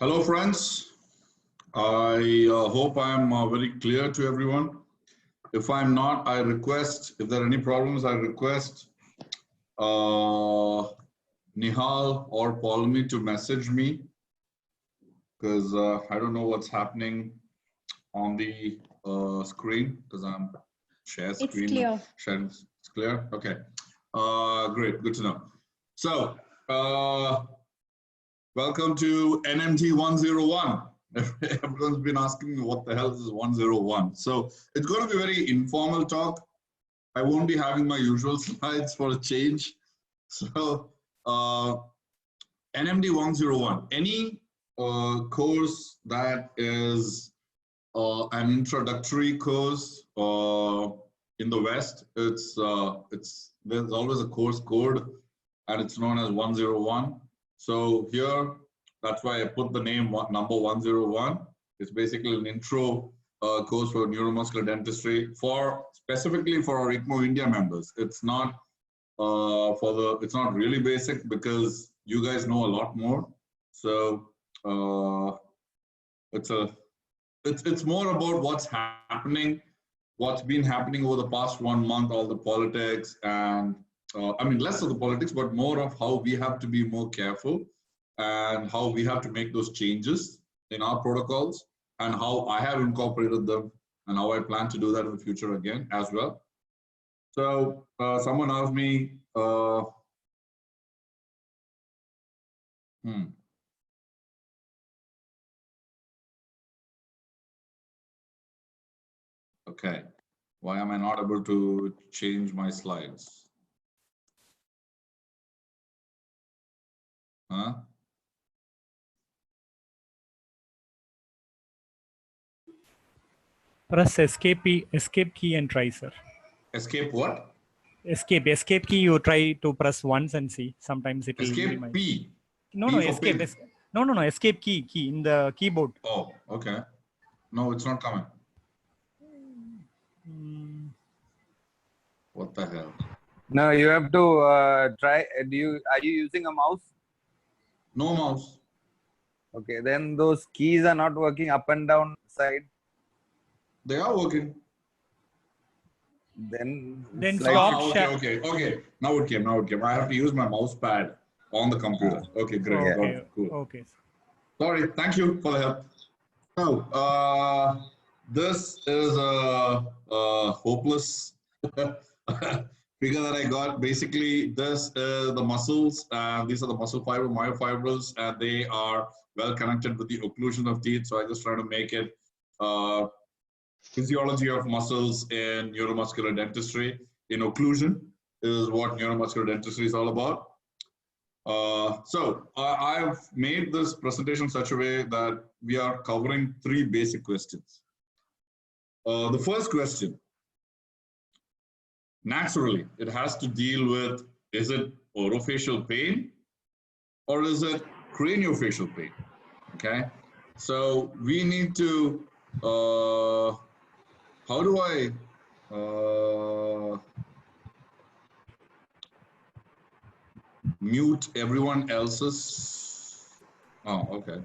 Hello, friends. I hope I'm very clear to everyone. If I'm not, I request, if there are any problems, I request Nihal or Paulmi to message me because I don't know what's happening on the screen because I'm share screen. It's clear. Sharing, it's clear? Okay. Great. Good to know. So, welcome to NMD 101. Everyone's been asking me what the hell is 101. So it's going to be very informal talk. I won't be having my usual slides for a change. So NMD 101, any course that is an introductory course in the West, there's always a course code and it's known as 101. So here, that's why I put the name number 101. It's basically an intro course for neuromuscular dentistry specifically for our ICCMO India members. It's not it's not really basic because you guys know a lot more. So it's more about what's happening, what's been happening over the past 1 month, all the politics and I mean, less of the politics, but more of how we have to be more careful and how we have to make those changes in our protocols and how I have incorporated them and how I plan to do that in the future again as well. So someone asked me, okay, why am I not able to change my slides? Huh? Press escape key and try, sir. Escape what? Escape key you try to press once and see. Sometimes it will escape P. No, P no, for escape. pin. No, escape key in the keyboard. Oh, okay. No, it's not coming. What the hell? No, you have to try. Are you using a mouse? No mouse. Okay, then those keys are not working up and down side. They are working. Then stop. Okay. Now it came. I have to use my mouse pad on the computer. Okay, great. Okay, cool. Okay. Sorry. Thank you for the help. So, this is a hopeless figure that I got. Basically, this is the muscles. These are the muscle fiber myofibrils, and they are well connected with the occlusion of teeth. So I just try to make it physiology of muscles in neuromuscular dentistry. In occlusion is what neuromuscular dentistry is all about. So I've made this presentation in such a way that we are covering 3 basic questions. The first question, naturally, it has to deal with, is it orofacial pain or is it craniofacial pain? Okay, so we need to, how do I mute everyone else's? Oh, okay.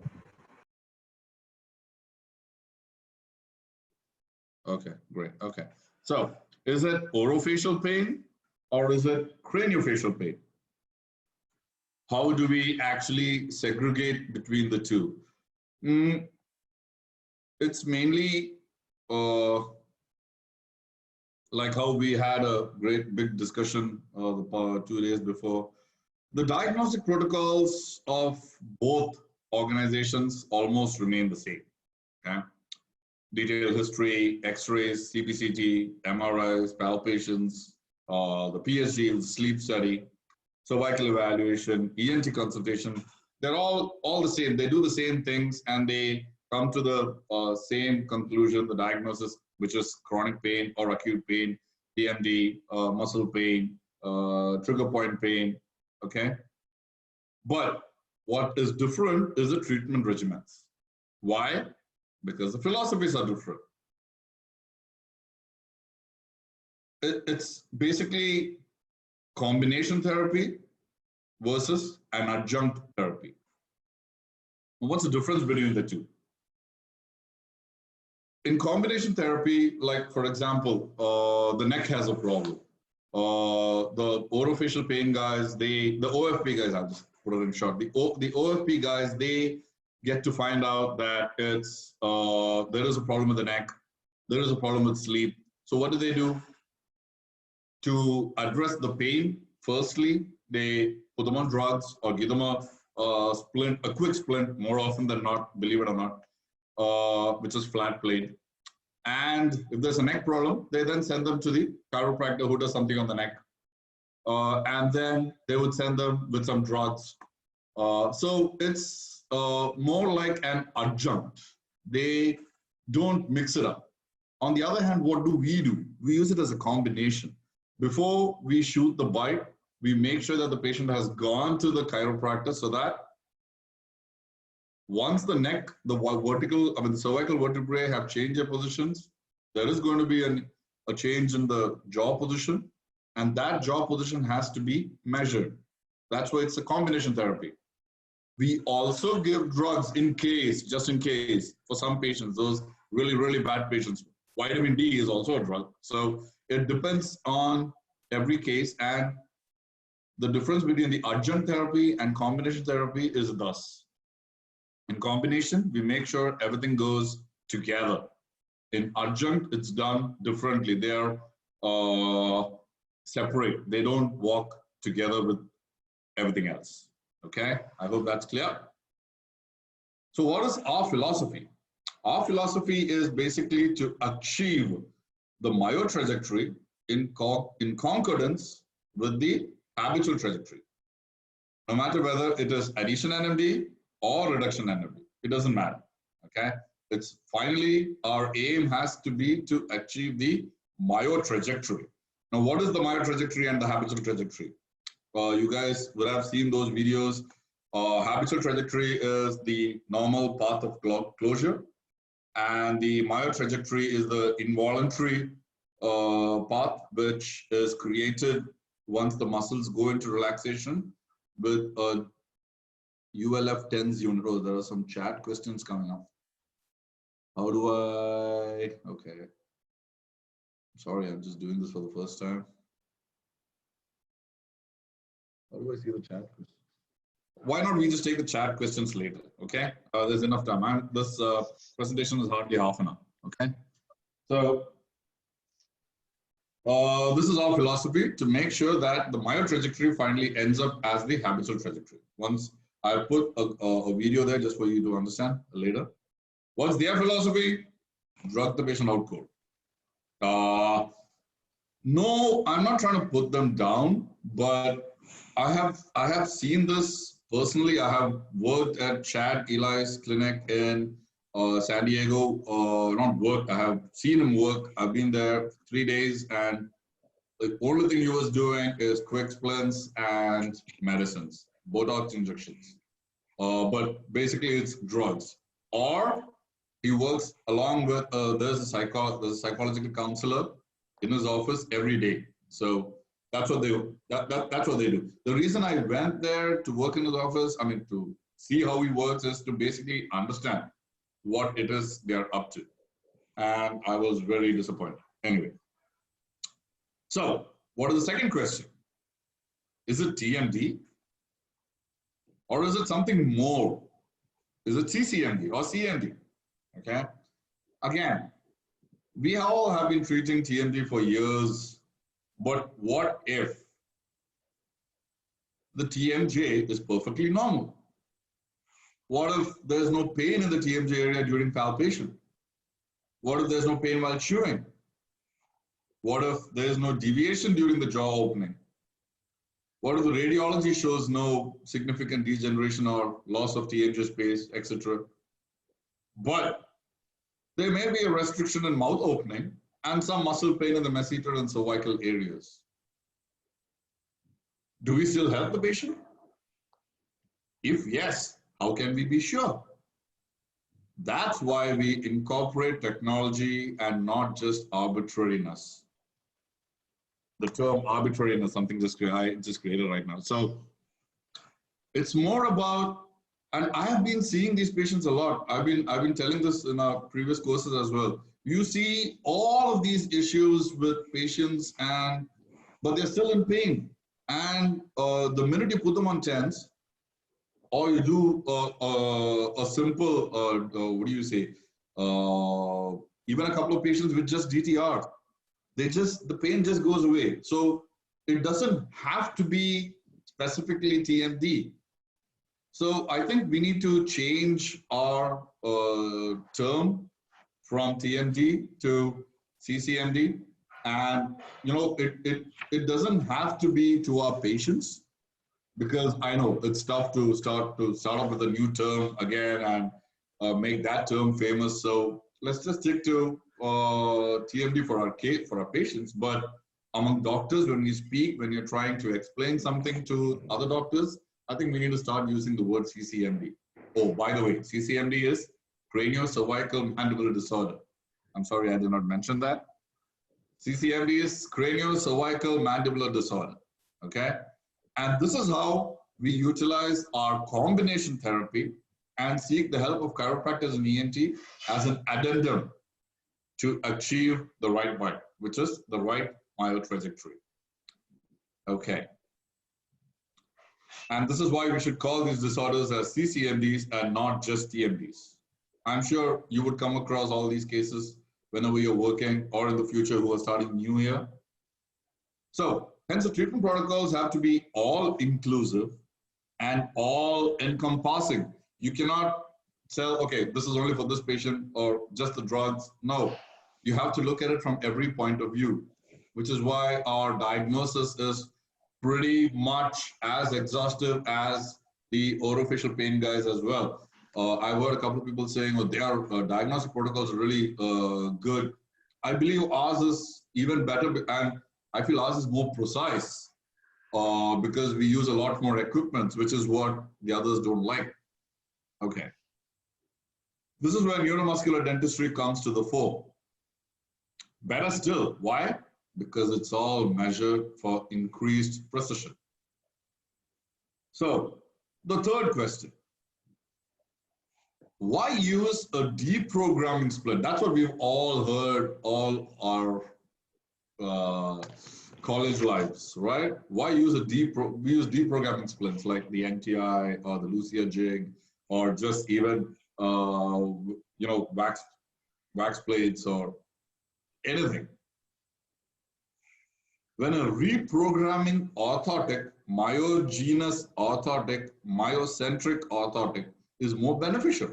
Okay, great. Okay. So is it orofacial pain or is it craniofacial pain? How do we actually segregate between the two? It's mainly like how we had a great big discussion 2 days before. The diagnostic protocols of both organizations almost remain the same. Okay? Detailed history, X-rays, CBCT, MRIs, palpations, the PSG, the sleep study, cervical evaluation, ENT consultation. They're all the same. They do the same things and they come to the same conclusion, the diagnosis, which is chronic pain or acute pain, NMD, muscle pain, trigger point pain, okay? But what is different is the treatment regimens. Why? Because the philosophies are different. It's basically combination therapy versus an adjunct therapy. What's the difference between the two? In combination therapy, like for example, the neck has a problem. The orofacial pain guys, the OFP guys, I'll just put it in short. The OFP guys, they get to find out that there is a problem with the neck, there is a problem with sleep. So what do? To address the pain, firstly, they put them on drugs or give them a splint, a quick splint, more often than not, believe it or not, which is flat plate. And if there's a neck problem, they then send them to the chiropractor who does something on the neck. And then they would send them with some drugs. So it's more like an adjunct. They don't mix it up. On the other hand, what do? We use it as a combination. Before we shoot the bite, we make sure that the patient has gone to the chiropractor so that once the neck, the cervical vertebrae have changed their positions, there is going to be a change in the jaw position, and that jaw position has to be measured. That's why it's a combination therapy. We also give drugs just in case, for some patients, those really, really bad patients. Vitamin D is also a drug. So it depends on every case, and the difference between the adjunct therapy and combination therapy is thus. In combination, we make sure everything goes together. In adjunct, it's done differently. They are separate. They don't walk together with everything else. Okay, I hope that's clear. So what is our philosophy? Our philosophy is basically to achieve the myo trajectory in concordance with the habitual trajectory. No matter whether it is addition NMD or reduction NMD, it doesn't matter. Okay, it's finally our aim has to be to achieve the myo trajectory. Now, what is the myo trajectory and the habitual trajectory? You guys would have seen those videos. Habitual trajectory is the normal path of closure, and the myo trajectory is the involuntary path which is created once the muscles go into relaxation with a ULF 10s unit. Oh, there are some chat questions coming up. How do I? Okay. Sorry, I'm just doing this for the first time. How do I see the chat questions? Why not we just take the chat questions later? Okay, there's enough time. This presentation is hardly half an hour. Okay, so this is our philosophy to make sure that the myo trajectory finally ends up as the habitual trajectory. Once I put a video there just for you to understand later. What's their philosophy? Drug the patient out cold. No, I'm not trying to put them down, but I have seen this personally. I have worked at Chad Eli's clinic in San Diego. Not worked. I have seen him work. I've been there 3 days, and the only thing he was doing is quick splints and medicines, Botox injections. But basically, it's drugs. Or he works along with there's a psychological counselor in his office every day. So that's what they that's what they do. The reason I went there to work in his office, I mean to see how he works, is to basically understand what it is they're up to. And I was very disappointed. Anyway. So what is the second question? Is it TMD? Or is it something more? Is it CCMD or CMD? Okay. Again, we all have been treating TMD for years, but what if the TMJ is perfectly normal? What if there's no pain in the TMJ area during palpation? What if there's no pain while chewing? What if there's no deviation during the jaw opening? What if the radiology shows no significant degeneration or loss of TMJ space, etc.? But there may be a restriction in mouth opening and some muscle pain in the masseter and cervical areas. Do we still help the patient? If yes, how can we be sure? That's why we incorporate technology and not just arbitrariness. The term arbitrariness, something I just created right now. So it's more about And I have been seeing these patients a lot. I've been telling this in our previous courses as well. You see all of these issues with patients, but they're still in pain. And the minute you put them on TENS, or you do a simple, what do you say, even a couple of patients with just DTR, the pain just goes away. So it doesn't have to be specifically TMD. So I think we need to change our term from TMD to CCMD. And, it doesn't have to be to our patients, because I know it's tough to start off with a new term again and make that term famous. So let's just stick to TMD for our patients. But among doctors, when we speak, when you're trying to explain something to other doctors, I think we need to start using the word CCMD. Oh, by the way, CCMD is craniocervical mandibular disorder. I'm sorry, I did not mention that. CCMD is craniocervical mandibular disorder. Okay. And this is how we utilize our combination therapy and seek the help of chiropractors and ENT as an addendum to achieve the right bite, which is the right myotrajectory. Okay. And this is why we should call these disorders as CCMDs and not just TMDs. I'm sure you would come across all these cases whenever you're working or in the future who are starting new here. So hence the treatment protocols have to be all inclusive and all encompassing. You cannot tell, okay, this is only for this patient or just the drugs. No, you have to look at it from every point of view, which is why our diagnosis is pretty much as exhaustive as the orofacial pain guys as well. I've heard a couple of people saying, oh, their diagnostic protocols are really good. I believe ours is even better, and I feel ours is more precise because we use a lot more equipment, which is what the others don't like. Okay. This is where neuromuscular dentistry comes to the fore. Better still, why? Because it's all measured for increased precision. So, the third question. Why use a deprogramming splint? That's what we've all heard all our college lives, right? Why use we use deprogramming splints like the NTI or the Lucia jig, or just even wax plates or anything. When a reprogramming orthotic, myogenous orthotic, myocentric orthotic is more beneficial.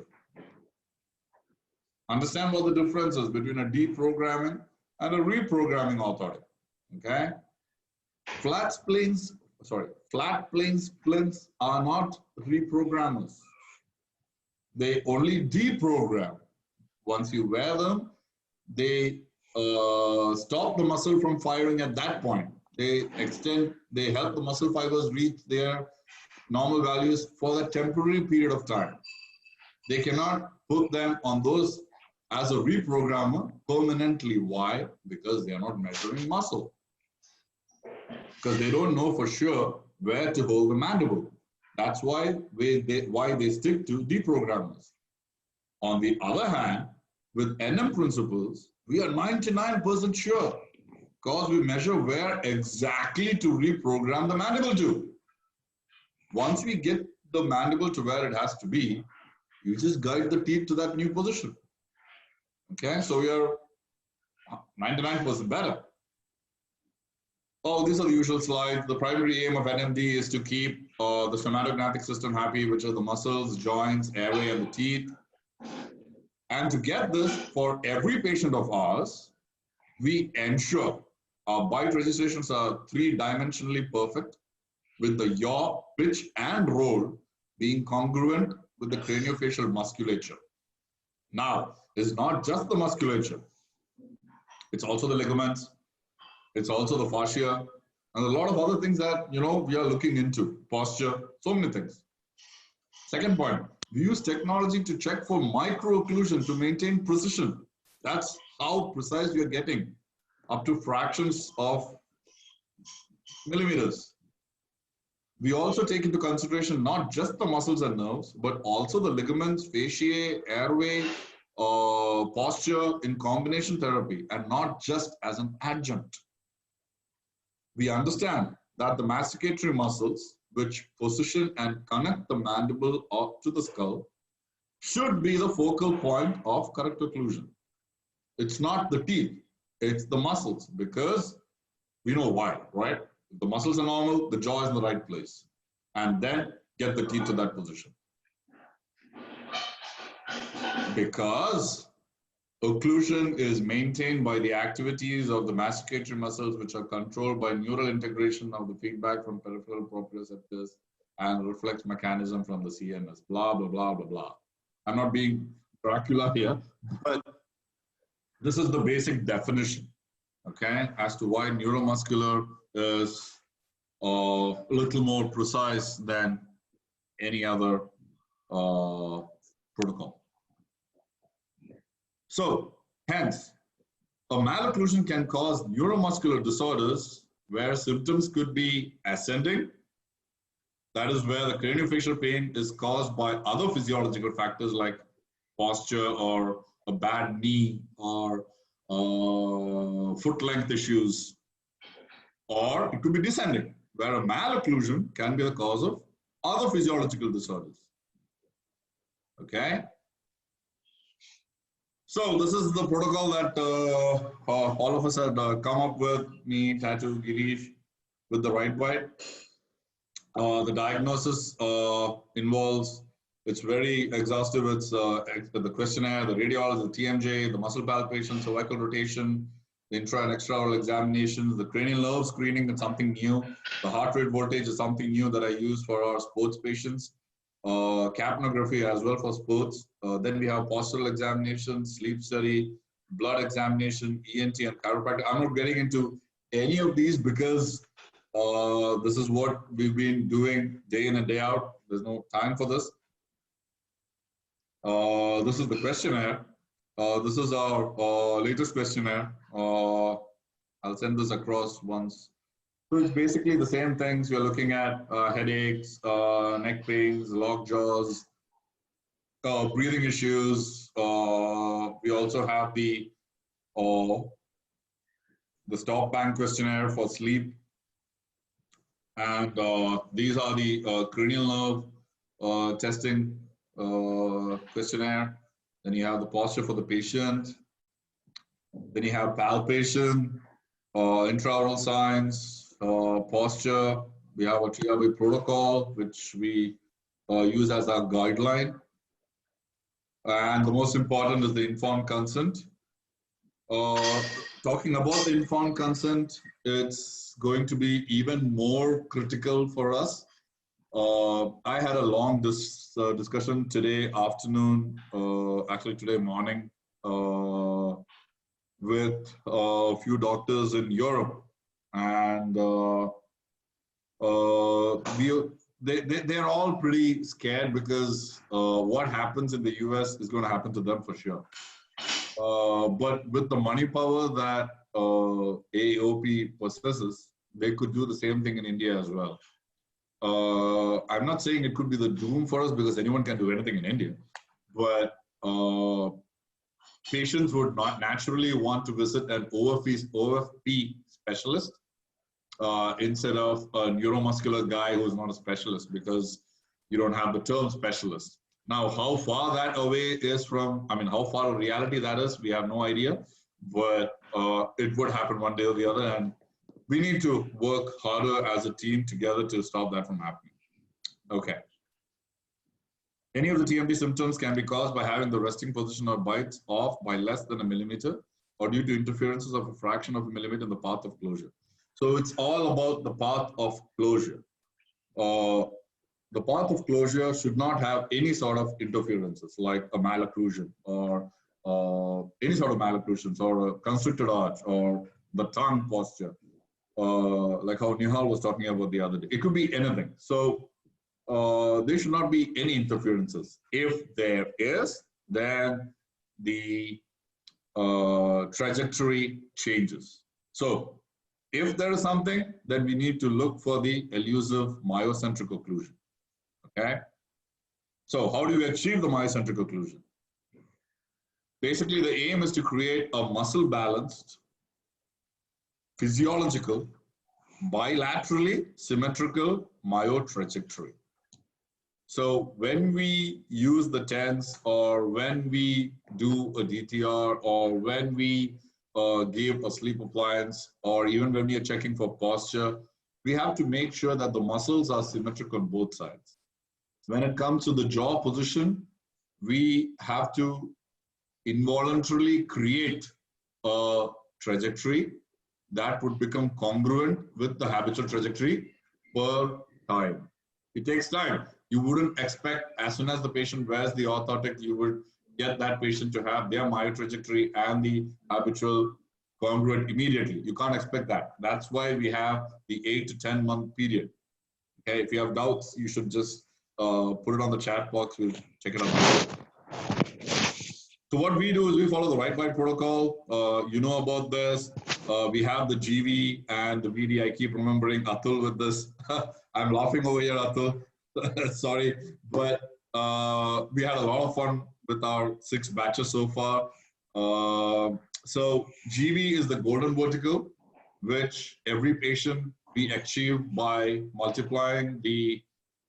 Understand what the difference is between a deprogramming and a reprogramming orthotic. Okay? Flat plane splints are not reprogrammers. They only deprogram. Once you wear them, they stop the muscle from firing at that point. They help the muscle fibers reach their normal values for a temporary period of time. They cannot put them on those as a reprogrammer permanently. Why? Because they are not measuring muscle. Because they don't know for sure where to hold the mandible. That's why they stick to deprogrammers. On the other hand, with NM principles, we are 99% sure because we measure where exactly to reprogram the mandible to. Once we get the mandible to where it has to be, you just guide the teeth to that new position. Okay, so we are 99% better. Oh, these are the usual slides. The primary aim of NMD is to keep the somatognathic system happy, which are the muscles, joints, airway, and the teeth. And to get this for every patient of ours, we ensure our bite registrations are three-dimensionally perfect, with the yaw, pitch, and roll being congruent with the craniofacial musculature. Now, it's not just the musculature. It's also the ligaments. It's also the fascia, and a lot of other things that, we are looking into. Posture, so many things. Second point, we use technology to check for micro-occlusion to maintain precision. That's how precise we are getting, up to fractions of millimeters. We also take into consideration not just the muscles and nerves, but also the ligaments, fasciae, airway, posture in combination therapy, and not just as an adjunct. We understand that the masticatory muscles, which position and connect the mandible up to the skull, should be the focal point of correct occlusion. It's not the teeth, it's the muscles, because we know why, right? If the muscles are normal, the jaw is in the right place. And then get the teeth to that position. Because occlusion is maintained by the activities of the masticatory muscles, which are controlled by neural integration of the feedback from peripheral proprioceptors and reflex mechanism from the CNS, blah, blah, blah, blah, blah. I'm not being Dracula here, but this is the basic definition, okay, as to why neuromuscular is a little more precise than any other protocol. So, hence, a malocclusion can cause neuromuscular disorders where symptoms could be ascending. That is where the craniofacial pain is caused by other physiological factors like posture or a bad knee or foot length issues. Or it could be descending, where a malocclusion can be the cause of other physiological disorders. Okay? So this is the protocol that all of us had come up with, me, Tatu, Girish, with the right bite. The diagnosis involves, it's very exhaustive. It's the questionnaire, the radiology, the TMJ, the muscle palpation, cervical rotation, the intra and extraoral examinations, the cranial nerve screening is something new. The heart rate voltage is something new that I use for our sports patients. Capnography as well for sports. Then we have postural examination, sleep study, blood examination, ENT, and chiropractic. I'm not getting into any of these because this is what we've been doing day in and day out. There's no time for this. This is the questionnaire. This is our latest questionnaire. I'll send this across once. So it's basically the same things you're looking at: headaches, neck pains, locked jaws, breathing issues. We also have the stop band questionnaire for sleep. And these are the cranial nerve testing questionnaire. Then you have the posture for the patient. Then you have palpation, intraoral signs, posture. We have a TRB protocol, which we use as our guideline. And the most important is the informed consent. Talking about the informed consent, it's going to be even more critical for us. I had a long discussion today afternoon, actually today morning, with a few doctors in Europe, and they're all pretty scared because what happens in the US is going to happen to them for sure. But with the money power that AOP possesses, they could do the same thing in India as well. I'm not saying it could be the doom for us because anyone can do anything in India, but patients would not naturally want to visit an OFP specialist instead of a neuromuscular guy who's not a specialist because you don't have the term specialist. Now, how far that away is from, I mean, how far in reality that is, we have no idea, but it would happen one day or the other, and we need to work harder as a team together to stop that from happening. Okay. Any of the TMD symptoms can be caused by having the resting position or bites off by less than 1 millimeter or due to interferences of a fraction of a millimeter in the path of closure. So it's all about the path of closure. The path of closure should not have any sort of interferences like a malocclusion or any sort of malocclusions or a constricted arch or the tongue posture, like how Nihal was talking about the other day. It could be anything. So there should not be any interferences. If there is, then the trajectory changes. So If there is something, then we need to look for the elusive myocentric occlusion. Okay. So how do you achieve the myocentric occlusion? Basically, the aim is to create a muscle balanced, physiological, bilaterally symmetrical myotrajectory. So when we use the TENS, or when we do a DTR, or when we give a sleep appliance, or even when we are checking for posture, we have to make sure that the muscles are symmetric on both sides. When it comes to the jaw position, we have to involuntarily create a trajectory that would become congruent with the habitual trajectory per time. It takes time. You wouldn't expect as soon as the patient wears the orthotic, you would get that patient to have their myotrajectory and the habitual congruent immediately. You can't expect that. That's why we have the 8 to 10 month period. Okay, if you have doubts, you should just put it on the chat box. We'll check it out. So what we do is we follow the right bite protocol. You know about this. We have the GV and the VD. I keep remembering Atul with this. I'm laughing over here, Atul. Sorry, but we had a lot of fun with our 6 batches so far. So GV is the golden vertical, which every patient we achieve by multiplying the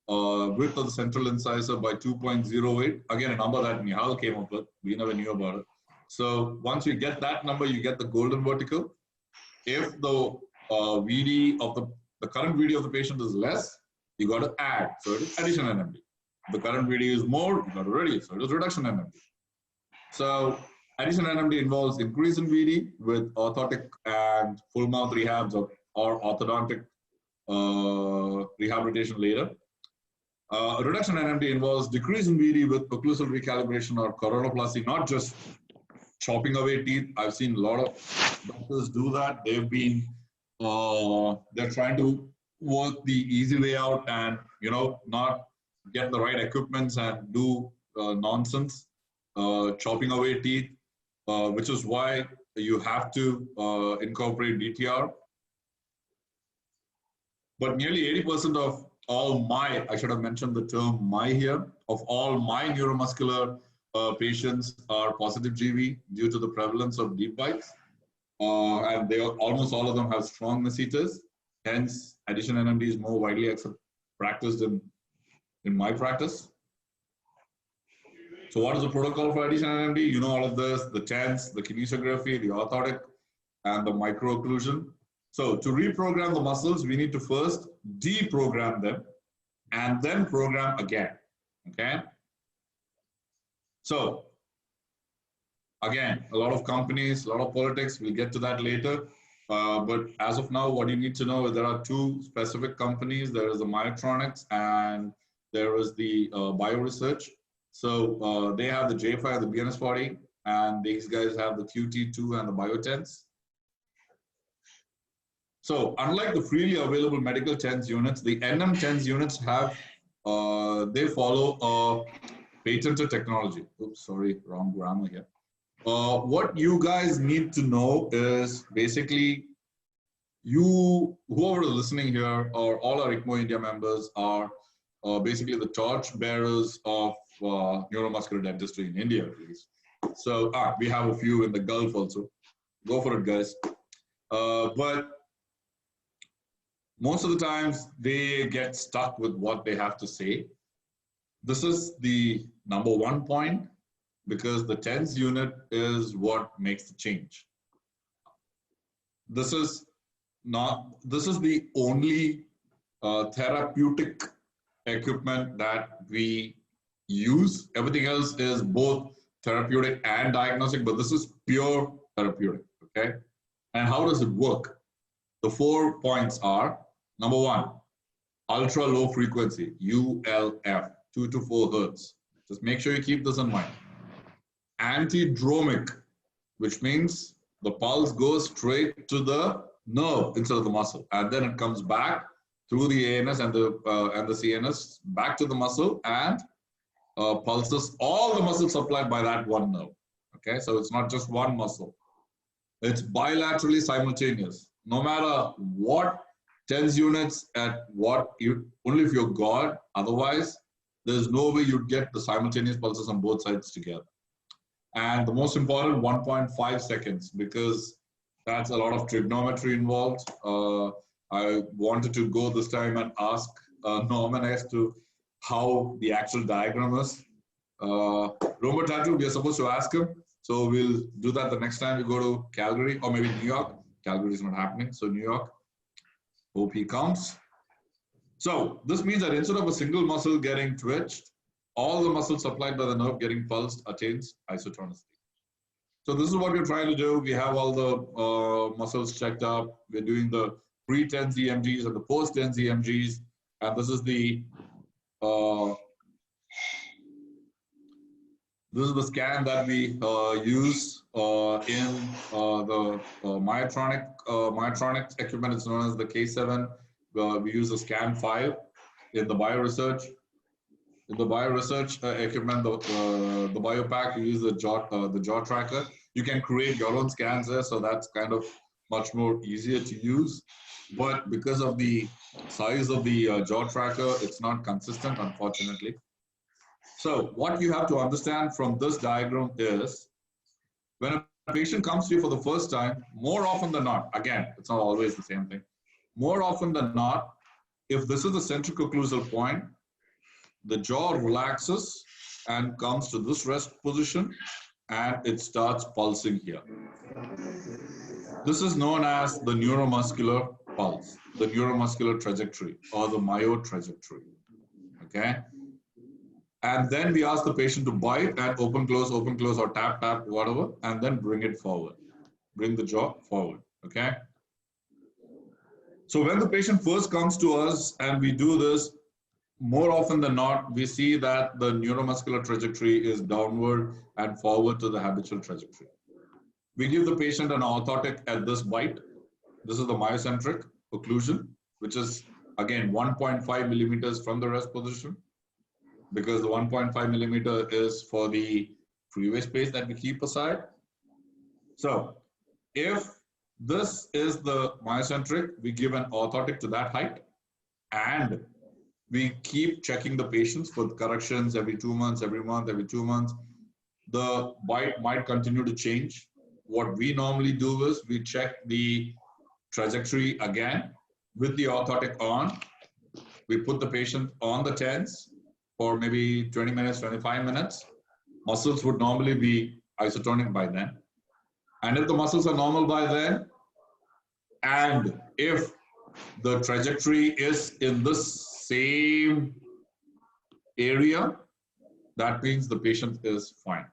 width of the central incisor by 2.08. Again, a number that Nihal came up with. We never knew about it. So once you get that number, you get the golden vertical. If the VD of the current VD of the patient is less, you got to add. So it is addition NMD. If the current VD is more, you got to reduce. So it is reduction NMD. So addition NMD involves increase in VD with orthotic and full mouth rehabs or orthodontic rehabilitation later. Reduction NMD involves decrease in VD with occlusal recalibration or coronoplasty, not just chopping away teeth. I've seen a lot of doctors do that. They've been, they're trying to work the easy way out and, you know, not get the right equipments and do nonsense, chopping away teeth, which is why you have to incorporate DTR. But nearly 80% of all my, I should have mentioned the term my here, of all my neuromuscular patients are positive GV due to the prevalence of deep bites. And they almost all of them have strong masseter. Hence, addition NMD is more widely practiced in my practice. So what is the protocol for addition NMD? You know all of this, the TENS, the kinesiography, the orthotic, and the microocclusion. So to reprogram the muscles, we need to first deprogram them and then program again, okay? So again, a lot of companies, a lot of politics, we'll get to that later. But as of now, what you need to know is there are 2 specific companies. There is the Myotronics and there is the BioResearch. So they have the J5, the BNS40, and these guys have the QT2 and the BioTens. So unlike the freely available medical TENS units, the NM TENS units have, they follow a patented technology. Oops, sorry, wrong grammar here. What you guys need to know is basically whoever is listening here, or all our ICCMO India members are basically the torch bearers of neuromuscular dentistry in India, at least. So we have a few in the Gulf also. Go for it, guys. But most of the times they get stuck with what they have to say. This is the number 1 point, because the TENS unit is what makes the change. This is the only therapeutic equipment that we use. Everything else is both therapeutic and diagnostic, but this is pure therapeutic, okay? And how does it work? The 4 points are, number 1, ultra low frequency, ULF, 2 to 4 hertz. Just make sure you keep this in mind. Antidromic, which means the pulse goes straight to the nerve instead of the muscle, and then it comes back through the ANS and the CNS back to the muscle and pulses all the muscles supplied by that one nerve. Okay, so it's not just one muscle. It's bilaterally simultaneous. no matter what TENS units at what, only if you're God, otherwise there's no way you'd get the simultaneous pulses on both sides together. And the most important, 1.5 seconds, because that's a lot of trigonometry involved. I wanted to go this time and ask Norman as to how the actual diagram is. Robert Tatu, we are supposed to ask him. So we'll do that the next time we go to Calgary or maybe New York. Calgary is not happening, so New York. Hope he comes. So this means that instead of a single muscle getting twitched, all the muscles supplied by the nerve getting pulsed attains isotonicity. So this is what we're trying to do. We have all the muscles checked up. We're doing the pre-TENS EMGs and the post-TENS EMGs. And this is the scan that we use in the Myotronic equipment. It's known as the K7. We use the scan 5 in the bioresearch. In the bioresearch equipment, the biopack, you use the jaw tracker. You can create your own scans there, so that's kind of much more easier to use. But because of the size of the jaw tracker, it's not consistent, unfortunately. So what you have to understand from this diagram is, when a patient comes to you for the first time, more often than not, again, it's not always the same thing. More often than not, if this is the centric occlusal point, the jaw relaxes and comes to this rest position and it starts pulsing here. This is known as the neuromuscular pulse, the neuromuscular trajectory or the myo trajectory, okay? And then we ask the patient to bite and open, close, or tap, tap, whatever, and then bring it forward. Bring the jaw forward, okay? So when the patient first comes to us and we do this, more often than not, we see that the neuromuscular trajectory is downward and forward to the habitual trajectory. We give the patient an orthotic at this bite. This is the myocentric occlusion, which is, again, 1.5 millimeters from the rest position, because the 1.5 millimeter is for the freeway space that we keep aside. So if this is the myocentric, we give an orthotic to that height, and we keep checking the patients for corrections every 2 months, every month, every 2 months. The bite might continue to change. What we normally do is we check the trajectory again with the orthotic on. We put the patient on the TENS for maybe 20 minutes, 25 minutes. Muscles would normally be isotonic by then. And if the muscles are normal by then, and if the trajectory is in this same area, that means the patient is fine.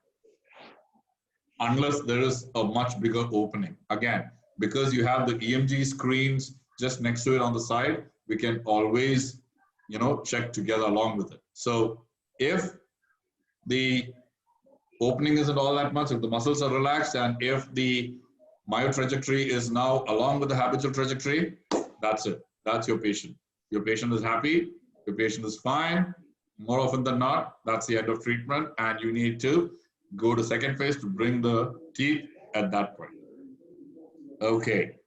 Unless there is a much bigger opening. Again, because you have the EMG screens just next to it on the side, we can always, check together along with it. So if the opening isn't all that much, if the muscles are relaxed, and if the myo trajectory is now along with the habitual trajectory, that's it. That's your patient. Your patient is happy, your patient is fine. More often than not, that's the end of treatment, and you need to go to second phase to bring the teeth at that point. Okay.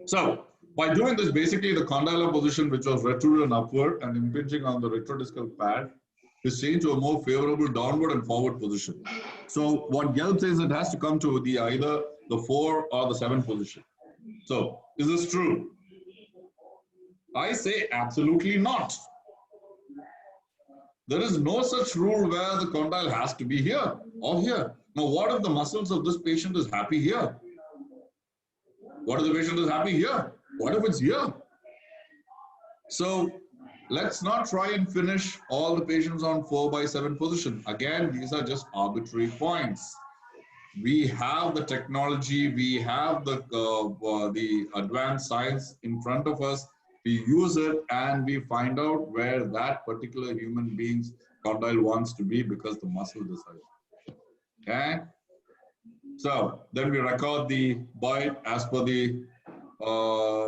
So by doing this, basically the condylar position, which was retruded and upward and impinging on the retrodiscal pad, is changed to a more favorable downward and forward position. So what Gelb says, it has to come to the either the 4 or the 7 position. So is this true? I say absolutely not. There is no such rule where the condyle has to be here or here. Now, what if the muscles of this patient is happy here? What if the patient is happy here? What if it's here? So let's not try and finish all the patients on 4/7 position. Again, these are just arbitrary points. We have the technology, we have the advanced science in front of us. We use it and we find out where that particular human being's condyle wants to be because the muscle decides. Okay? So then we record the bite as per the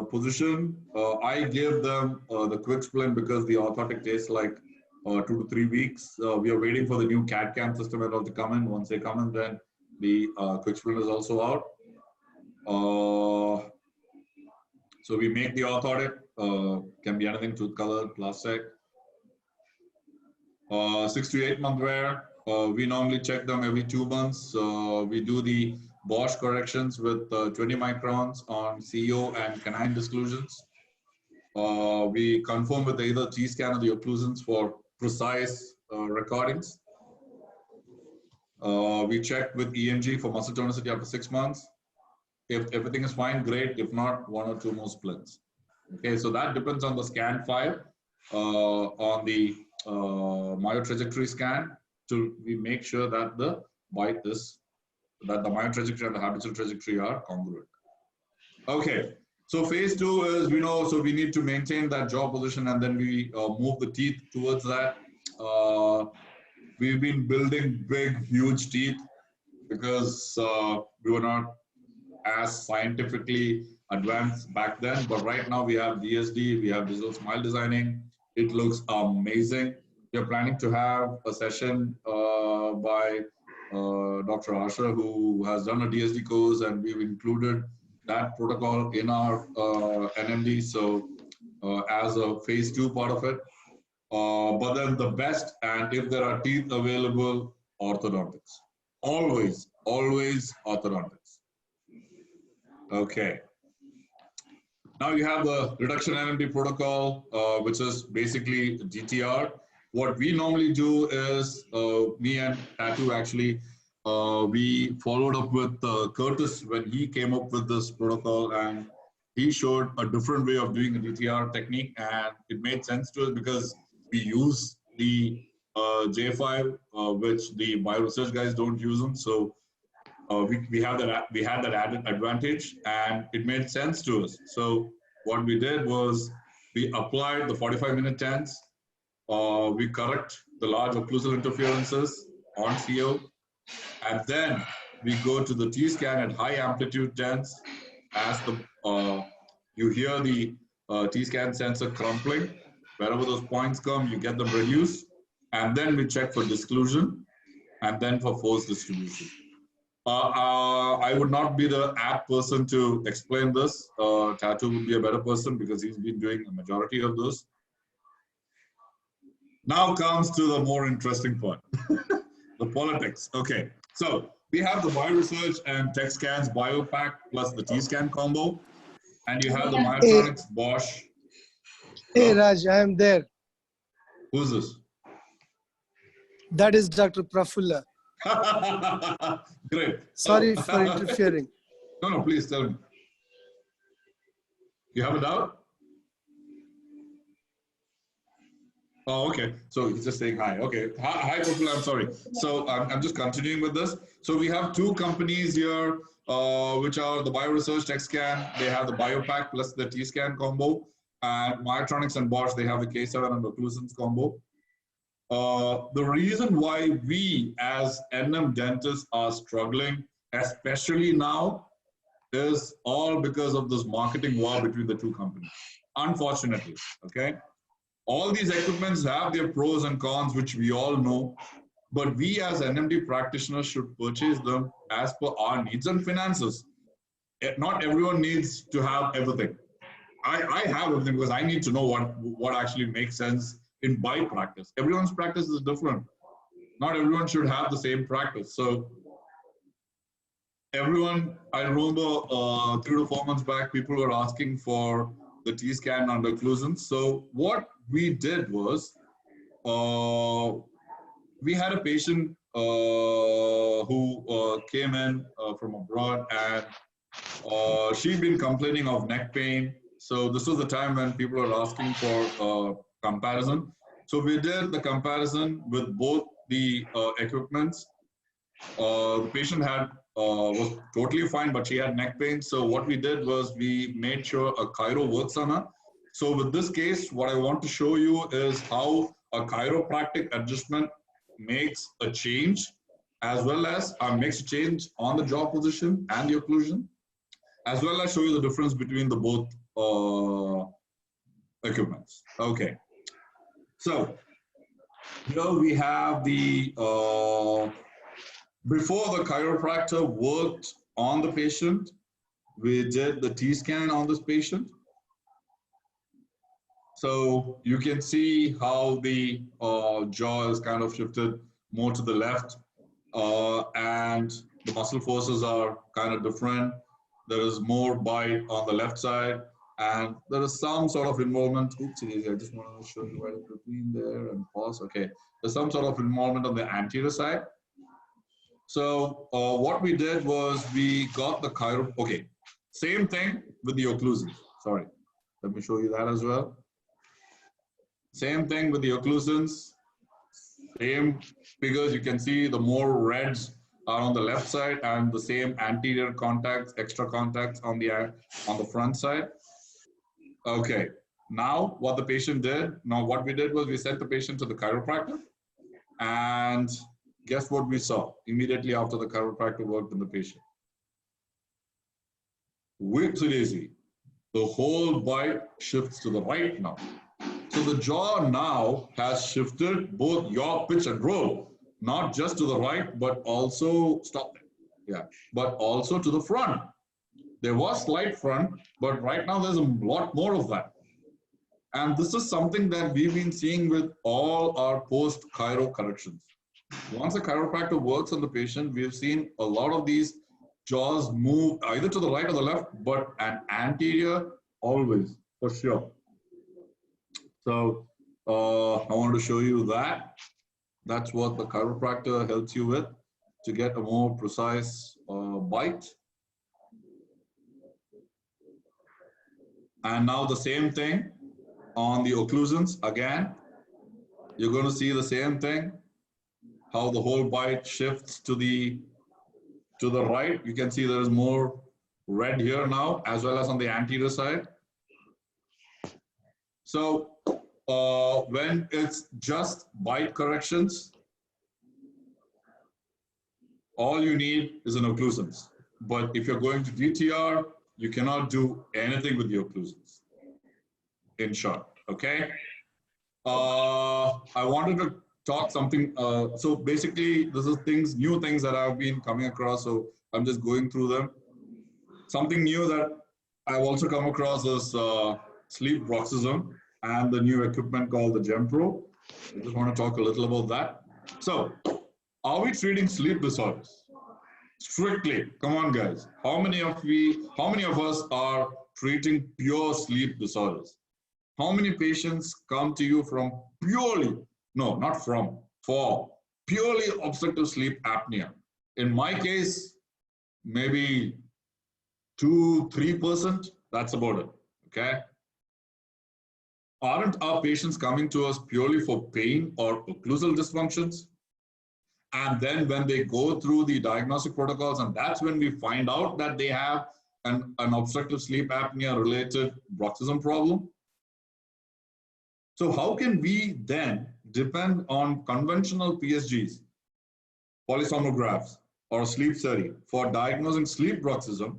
position. I give them the quick splint because the orthotic takes like 2 to 3 weeks. We are waiting for the new CAD/CAM system and all to come in. Once they come in, then the quick splint is also out. So we make the orthotic, can be anything, tooth color, plastic. 6 to 8 month wear. We normally check them every 2 months. We do the Bosch corrections with 20 microns on CO and canine disclusions. We confirm with either T-scan or the occlusions for precise recordings. We check with EMG for muscle tonicity after 6 months. If everything is fine, great. If not, 1 or 2 more splints. Okay, so that depends on the scan file, on the myotrajectory scan, to we make sure that the myotrajectory and the habitual trajectory are congruent. Okay, so phase 2 is, so we need to maintain that jaw position, and then we move the teeth towards that. We've been building big, huge teeth because we were not as scientifically advanced back then, but right now we have DSD, we have digital smile designing. It looks amazing. We're planning to have a session by Dr. Asha, who has done a DSD course, and we've included that protocol in our NMD, so as a phase 2 part of it. But then the best, and if there are teeth available, orthodontics. Always, always orthodontics. Okay. Now you have the reduction NMD protocol, which is basically GTR. What we normally do is, me and Tatu actually, we followed up with Curtis when he came up with this protocol, and he showed a different way of doing a GTR technique, and it made sense to us because we use the J5, which the bioresearch guys don't use them. So we had that added advantage, and it made sense to us. So what we did was we applied the 45-minute TENS. We correct the large occlusal interferences on CO, and then we go to the T-scan at high amplitude TENS. As you hear the T-scan sensor crumpling, wherever those points come, you get them reduced, and then we check for disclusion, and then for force distribution. I would not be the apt person to explain this. Tatu would be a better person because he's been doing a majority of those. Now comes to the more interesting part, the politics. Okay, so we have the bioresearch and tech scans biopack plus the T-scan combo, and you have the Myotronics Bosch. Hey Raj, I am there. Who's this? That is Dr. Prafulla. Great. Sorry for interfering. No, please tell me. You have a doubt? Oh, okay. So he's just saying hi. Okay. Hi, Prafulla. I'm sorry. So I'm just continuing with this. So we have 2 companies here, which are the bioresearch tech scan. They have the biopack plus the T-scan combo. And Myotronics and Bosch, they have the K7 and occlusions combo. The reason why we as NM dentists are struggling, especially now, is all because of this marketing war between the 2 companies. Unfortunately, okay? All these equipments have their pros and cons, which we all know, but we as NMD practitioners should purchase them as per our needs and finances. Not everyone needs to have everything. I have everything because I need to know what actually makes sense in my practice. Everyone's practice is different. Not everyone should have the same practice. So everyone, I remember 3 to 4 months back, people were asking for the T-scan and occlusions. So what we did was, we had a patient who came in from abroad, and she'd been complaining of neck pain. So this was the time when people were asking for comparison. So we did the comparison with both the equipments. The patient was totally fine, but she had neck pain. So what we did was we made sure a chiro works on her. So with this case, what I want to show you is how a chiropractic adjustment makes a change, as well as makes a change on the jaw position and the occlusion, as well as show you the difference between the both equipments. Okay. So here we have the, before the chiropractor worked on the patient, we did the T-scan on this patient. So you can see how the jaw is kind of shifted more to the left, and the muscle forces are kind of different. There is more bite on the left side, and there is some sort of involvement. Oops, I just want to show you right in between there and pause. Okay, there's some sort of involvement on the anterior side. So what we did was we got the chiro. Okay, same thing with the occlusals. Sorry, let me show you that as well. Same thing with the occlusals. Same figures. You can see the more reds are on the left side, and the same anterior contacts, extra contacts on the front side. Okay. Now what the patient did? Now what we did was we sent the patient to the chiropractor, and guess what we saw immediately after the chiropractor worked on the patient? Whoopsie-daisy, the whole bite shifts to the right now. So the jaw now has shifted both yaw, pitch, and roll, not just to the right, but also, stop it. Yeah, but also to the front. There was slight front, but right now there's a lot more of that. And this is something that we've been seeing with all our post-chiro corrections. Once a chiropractor works on the patient, we've seen a lot of these jaws move either to the right or the left, but an anterior always, for sure. So I wanted to show you that. That's what the chiropractor helps you with to get a more precise bite. And now the same thing on the occlusals. Again, you're going to see the same thing, how the whole bite shifts to the right. You can see there's more red here now, as well as on the anterior side. So when it's just bite corrections, all you need is an occlusals. But if you're going to DTR, you cannot do anything with the occlusals. In short, okay? I wanted to talk something. So basically, this is new things that I've been coming across. So I'm just going through them. Something new that I've also come across is sleep bruxism and the new equipment called the GemPro. I just want to talk a little about that. So, are we treating sleep disorders? Strictly, come on, guys. How many of us are treating pure sleep disorders? How many patients come to you from purely, no, not from, for purely obstructive sleep apnea? In my case, maybe 2-3%, that's about it, okay? Aren't our patients coming to us purely for pain or occlusal dysfunctions? And then when they go through the diagnostic protocols, and that's when we find out that they have an obstructive sleep apnea related bruxism problem. So how can we then depend on conventional PSGs, polysomnographs, or sleep study for diagnosing sleep bruxism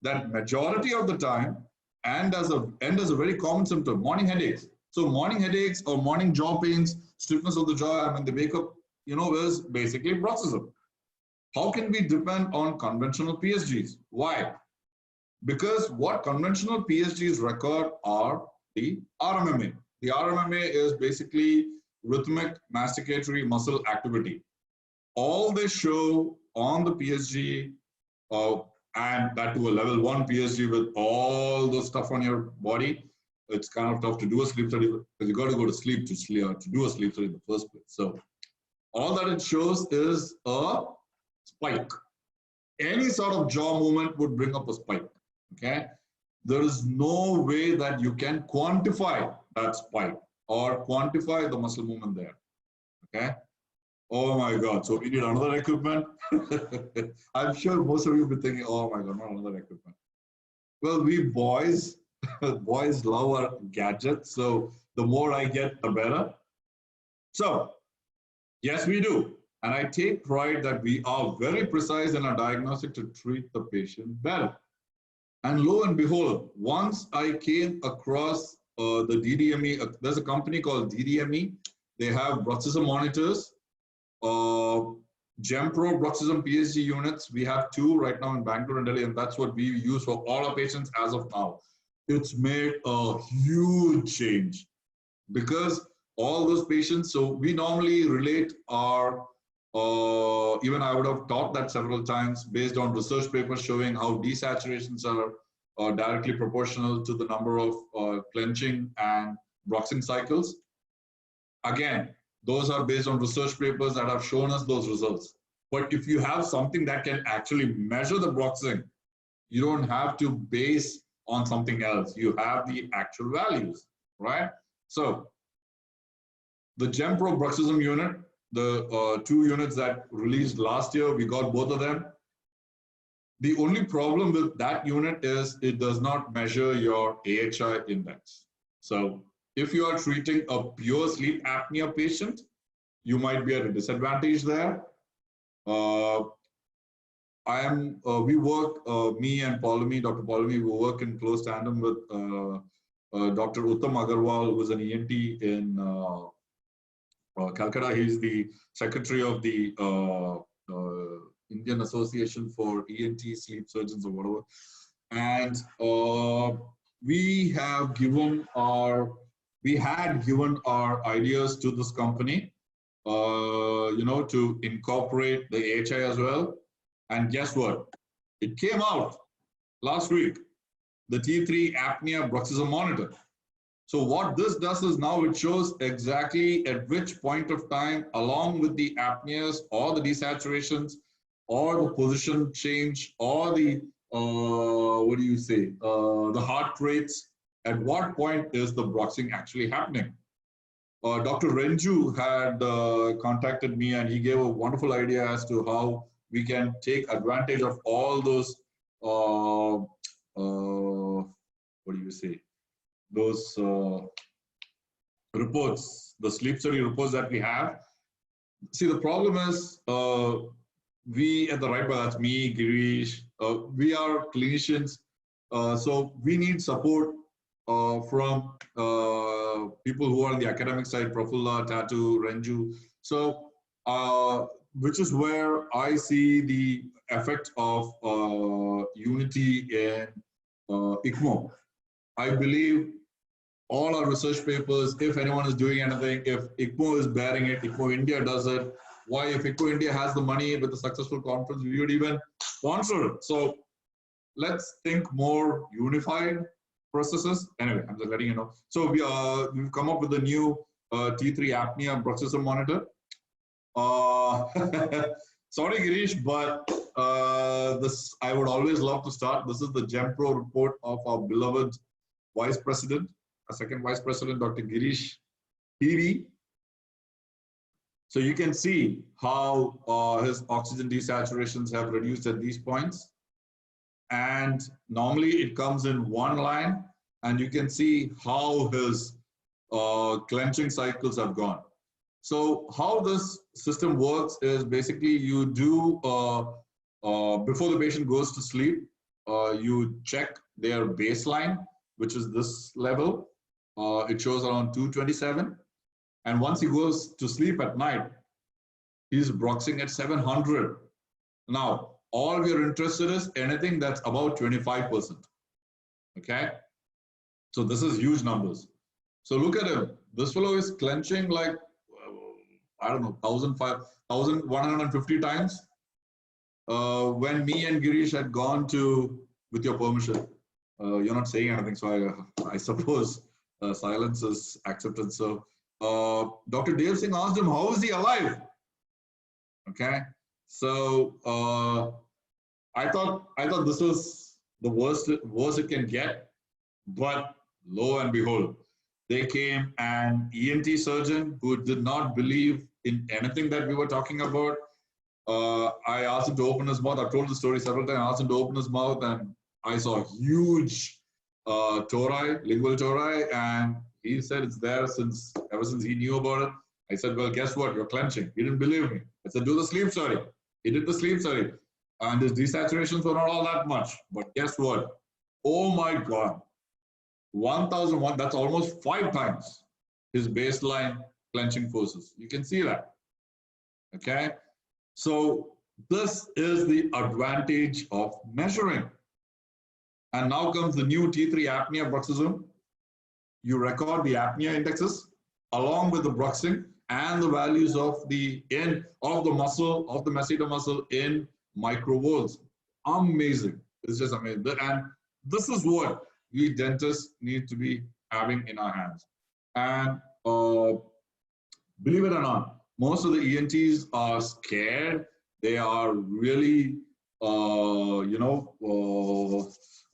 that majority of the time and as a very common symptom, morning headaches. So morning headaches or morning jaw pains, stiffness of the jaw, when they wake up, is basically bruxism. How can we depend on conventional PSGs? Why? Because what conventional PSGs record are the RMMA. The RMMA is basically rhythmic masticatory muscle activity. All they show on the PSG, and that to a level 1 PSG with all the stuff on your body, it's kind of tough to do a sleep study because you got to go to sleep to do a sleep study in the first place. So all that it shows is a spike. Any sort of jaw movement would bring up a spike, okay? There is no way that you can quantify that spike or quantify the muscle movement there, okay? Oh my God, so we need another equipment? I'm sure most of you will be thinking, oh my God, not another equipment. Well, we boys love our gadgets, so the more I get, the better. So, yes, we do. And I take pride that we are very precise in our diagnostic to treat the patient better. And lo and behold, once I came across the DDME, there's a company called DDME. They have bruxism monitors, GemPro bruxism PSG units. We have 2 right now in Bangalore and Delhi, and that's what we use for all our patients as of now. it's made a huge change because all those patients, so we normally relate our, even I would have taught that several times based on research papers showing how desaturations are directly proportional to the number of clenching and bruxing cycles. Again, those are based on research papers that have shown us those results. But if you have something that can actually measure the bruxing, you don't have to base on something else. You have the actual values, right? So the GemPro bruxism unit, the 2 units that released last year, we got both of them. The only problem with that unit is it does not measure your AHI index. So if you are treating a pure sleep apnea patient, you might be at a disadvantage there. We work, me and Paulami, Dr. Paulami, we work in close tandem with Dr. Uttam Agarwal, who is an ENT in Calcutta. He's the secretary of the Indian Association for ENT Sleep Surgeons or whatever. And we had given our ideas to this company, to incorporate the AHI as well. And guess what? It came out last week, the T3 apnea bruxism monitor. So what this does is now it shows exactly at which point of time, along with the apneas or the desaturations or the position change or the, the heart rates, at what point is the bruxing actually happening? Dr. Renju had contacted me and he gave a wonderful idea as to how we can take advantage of all those, those reports, the sleep study reports that we have. See, the problem is we at the right, that's me, Girish, we are clinicians, so we need support from people who are on the academic side, Prafulla, Tatu, Renju. So, which is where I see the effect of unity in ICCMO. I believe all our research papers, if anyone is doing anything, if ICCMO is bearing it, ICCMO India does it. Why, if ICCMO India has the money with the successful conference, we would even sponsor it. So let's think more unified processes. Anyway, I'm just letting you know. So we've come up with a new T3 apnea bruxism monitor. Sorry, Girish, but this I would always love to start. This is the GemPro report of our beloved Vice President, our second Vice President, Dr. Girish TV. So you can see how his oxygen desaturations have reduced at these points. And normally it comes in one line, and you can see how his clenching cycles have gone. So how this system works is basically you do, before the patient goes to sleep, you check their baseline, which is this level. It shows around 227. And once he goes to sleep at night, he's bruxing at 700. Now, all we are interested is anything that's about 25%. Okay? So this is huge numbers. So look at him. This fellow is clenching like, I don't know, 1,150 times. When me and Girish had gone to, with your permission, you're not saying anything, so I suppose silence is accepted. So Dr. Dev Singh asked him, how is he alive? Okay, so I thought this was the worst it can get, but lo and behold, they came an ENT surgeon who did not believe in anything that we were talking about. I asked him to open his mouth. I've told the story several times. I asked him to open his mouth, and I saw huge tori, lingual tori, and he said it's there ever since he knew about it. I said, well, guess what? You're clenching. He didn't believe me. I said, do the sleep study. He did the sleep study. And his desaturations were not all that much. But guess what? Oh my God. 1,001, that's almost 5 times his baseline clenching forces. You can see that. Okay? So this is the advantage of measuring. And now comes the new T3 apnea bruxism. You record the apnea indexes along with the bruxing and the values of the end of the muscle, of the masseter muscle in microvolts. Amazing. It's just amazing. And this is what we dentists need to be having in our hands. And believe it or not, most of the ENTs are scared. They are really,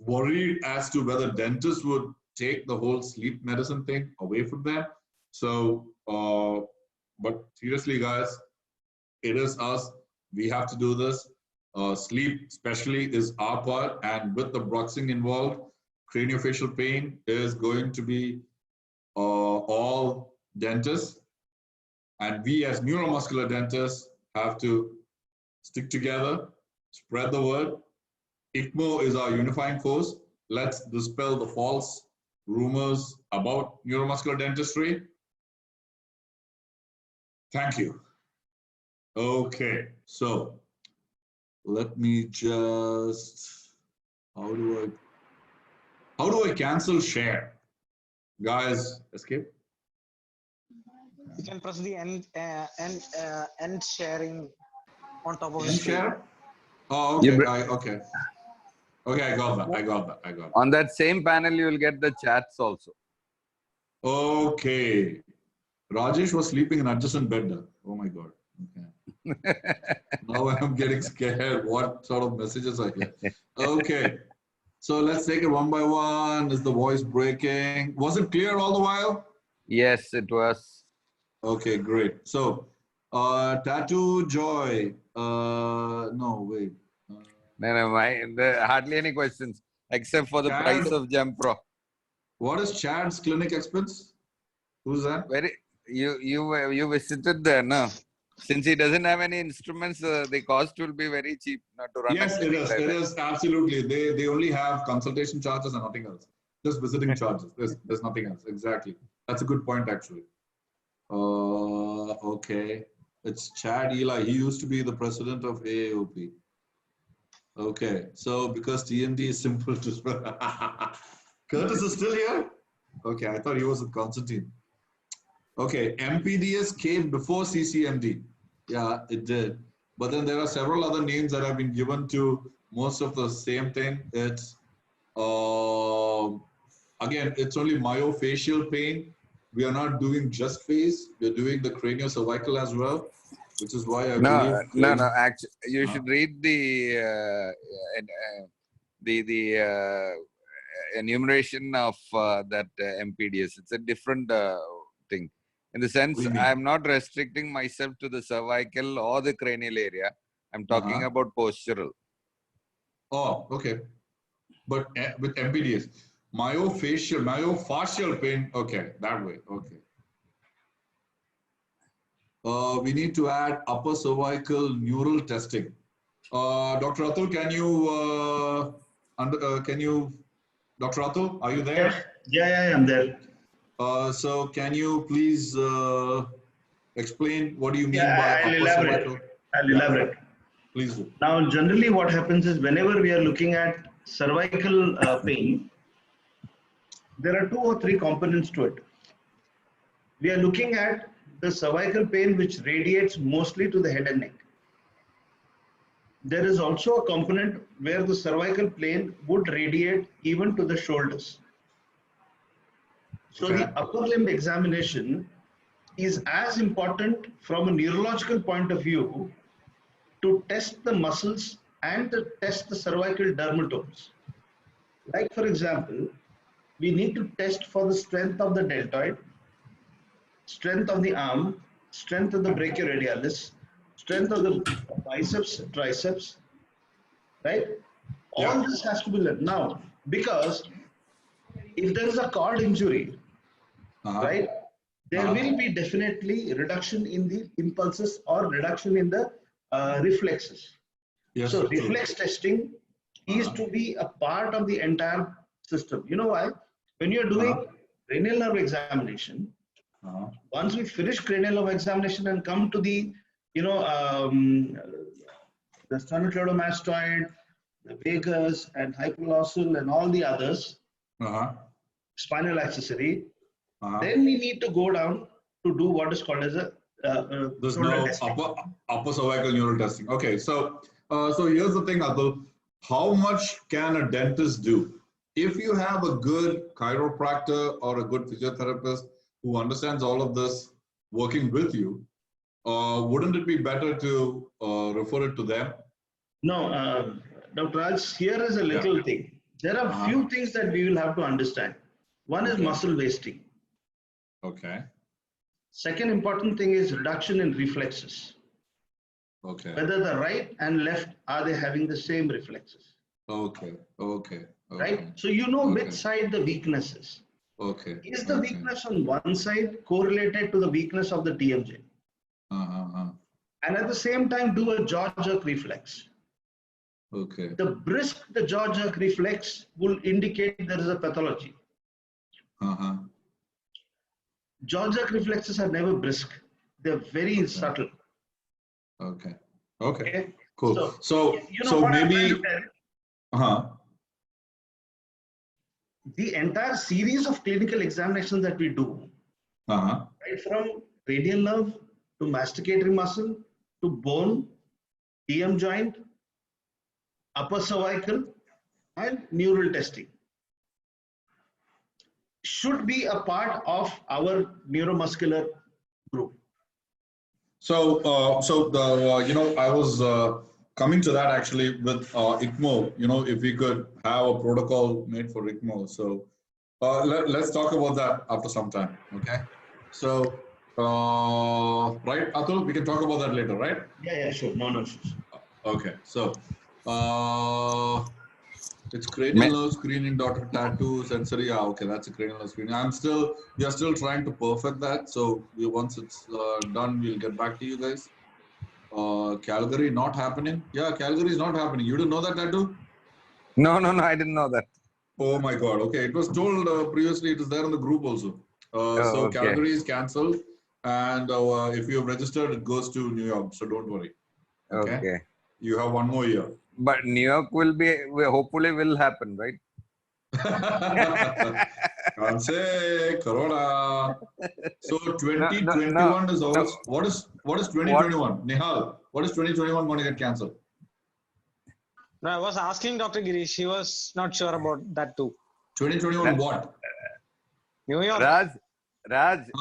worried as to whether dentists would take the whole sleep medicine thing away from them. So, but seriously, guys, it is us. We have to do this. Sleep, especially, is our part, and with the bruxing involved, craniofacial pain is going to be all dentists, and we as neuromuscular dentists have to stick together, spread the word. ICCMO is our unifying force. Let's dispel the false rumors about neuromuscular dentistry. Thank you. Okay, so let me just, how do I cancel share? Guys, escape. You can press the end sharing on top of the End screen. share? Oh, okay. Okay. Okay, I got that. On that same panel, you will get the chats also. Okay. Rajesh was sleeping in adjacent bed. Oh my God. Okay. Now I'm getting scared. What sort of messages I get? Okay. So let's take it one by one. Is the voice breaking? Was it clear all the while? Yes, it was. Okay, great. So, Tattoo Joy. No, wait. Hardly any questions except for the price of Gem Pro. What is Chad's clinic expense? Who's that? You visited there, no? Since he doesn't have any instruments, the cost will be very cheap not to run. Yes, it is. It is absolutely. They only have consultation charges and nothing else. Just visiting charges. There's nothing else. Exactly. That's a good point, actually. Okay. It's Chad Eli. He used to be the president of AAOP. Okay. So because TMD is simple to spell. Curtis is still here? Okay. I thought he was with Constantine. Okay. MPDS came before CCMD. Yeah, it did. But then there are several other names that have been given to most of the same thing. It's, again, it's only myofascial pain. We are not doing just face. We're doing the craniocervical as well, which is why I believe. No. Actually, you should read the enumeration of that MPDS. It's a different thing. In the sense, I'm not restricting myself to the cervical or the cranial area. I'm talking about postural. Oh, okay. But with MPDS, myofascial pain. Okay, that way. Okay. We need to add upper cervical neural testing. Dr. Atul, Dr. Atul, are you there? Yeah, I'm there. So can you please explain what do you mean by upper cervical? I'll elaborate. Please do. Now, generally what happens is whenever we are looking at cervical pain, there are 2 or 3 components to it. We are looking at the cervical pain which radiates mostly to the head and neck. There is also a component where the cervical plane would radiate even to the shoulders. So the upper limb examination is as important from a neurological point of view to test the muscles and to test the cervical dermatomes. Like for example, we need to test for the strength of the deltoid, strength of the arm, strength of the brachioradialis, strength of the biceps, triceps, right? All this has to be learned. Now, because if there is a cord injury, right, there will be definitely reduction in the impulses or reduction in the reflexes. Yes, so reflex testing is to be a part of the entire system. You know why? When you're doing cranial nerve examination, once we finish cranial nerve examination and come to the, the sternocleidomastoid, the vagus and hypoglossal and all the others, Uh-huh. spinal accessory, Uh-huh. then we need to go down to do what is called as a There's shoulder no testing. upper cervical neural testing. Okay, so here's the thing, Atul. How much can a dentist do? If you have a good chiropractor or a good physiotherapist who understands all of this working with you, wouldn't it be better to refer it to them? No, Dr. Raj, here is a little thing. There are few things that we will have to understand. One is muscle wasting. Okay. Second important thing is reduction in reflexes. Okay. Whether the right and left, are they having the same reflexes? Okay. Okay. Right? So you know which side the weakness is. Okay. Is the weakness on one side correlated to the weakness of the TMJ? And at the same time, do a jaw jerk reflex. Okay. The jaw jerk reflex will indicate there is a pathology. Jaw jerk reflexes are never brisk. They're very subtle. Okay. Okay. Cool. So maybe. The entire series of clinical examinations that we do, right from radial nerve to masticatory muscle to bone, TM joint, upper cervical, and neural testing, should be a part of our neuromuscular group. So, I was coming to that actually with ICCMO. If we could have a protocol made for ICCMO. So, let's talk about that after some time. Okay. So, right, Atul, we can talk about that later, right? Yeah, sure. No issues. Okay. So, it's cranial nerve screening, Dr. Tattoo, sensory. Okay, that's a cranial nerve screening. We are still trying to perfect that. So once it's done, we'll get back to you guys. Calgary not happening. Yeah, Calgary is not happening. You didn't know that, Tattoo? No, I didn't know that. Oh my God. Okay, it was told previously. It is there in the group also. So Calgary is cancelled, and if you have registered, it goes to New York. So don't worry. Okay. You have one more year. But New York hopefully will happen, right? Can't say Corona. So 2021 is also. What is 2021? Nihal, what is 2021 going to get cancelled? No, I was asking Dr. Girish. He was not sure about that too. 2021 what? New York. Raj,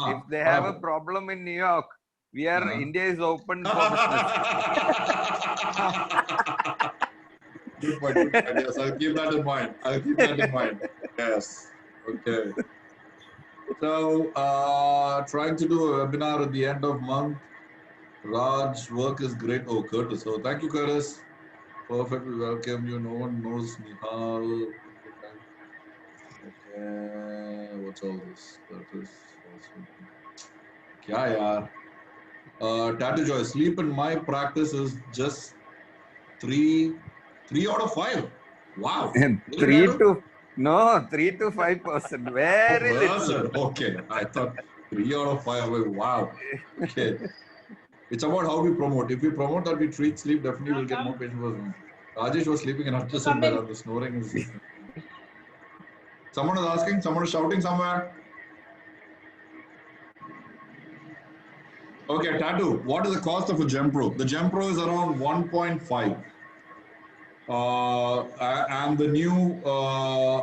if they have a problem in New York, India is open for business. Good point. Yes, I'll keep that in mind. Yes. Okay. So, trying to do a webinar at the end of month. Raj, work is great. Oh, Curtis. So, thank you, Curtis. Perfect. We welcome you. No one knows Nihal. Okay. What's all this? Curtis. Kya yaar? Tattoo Joy. Sleep in my practice is just 3 out of 5. Wow. 3 to 5%. Very little. Okay. I thought 3 out of 5. Wow. Okay. It's about how we promote. If we promote that we treat sleep, definitely we'll get more patients. Rajesh was sleeping in ultrasound bed and the snoring is. Someone is asking, someone is shouting somewhere. Okay, Tattoo. What is the cost of a GemPro? The GemPro is around 1.5. And the new,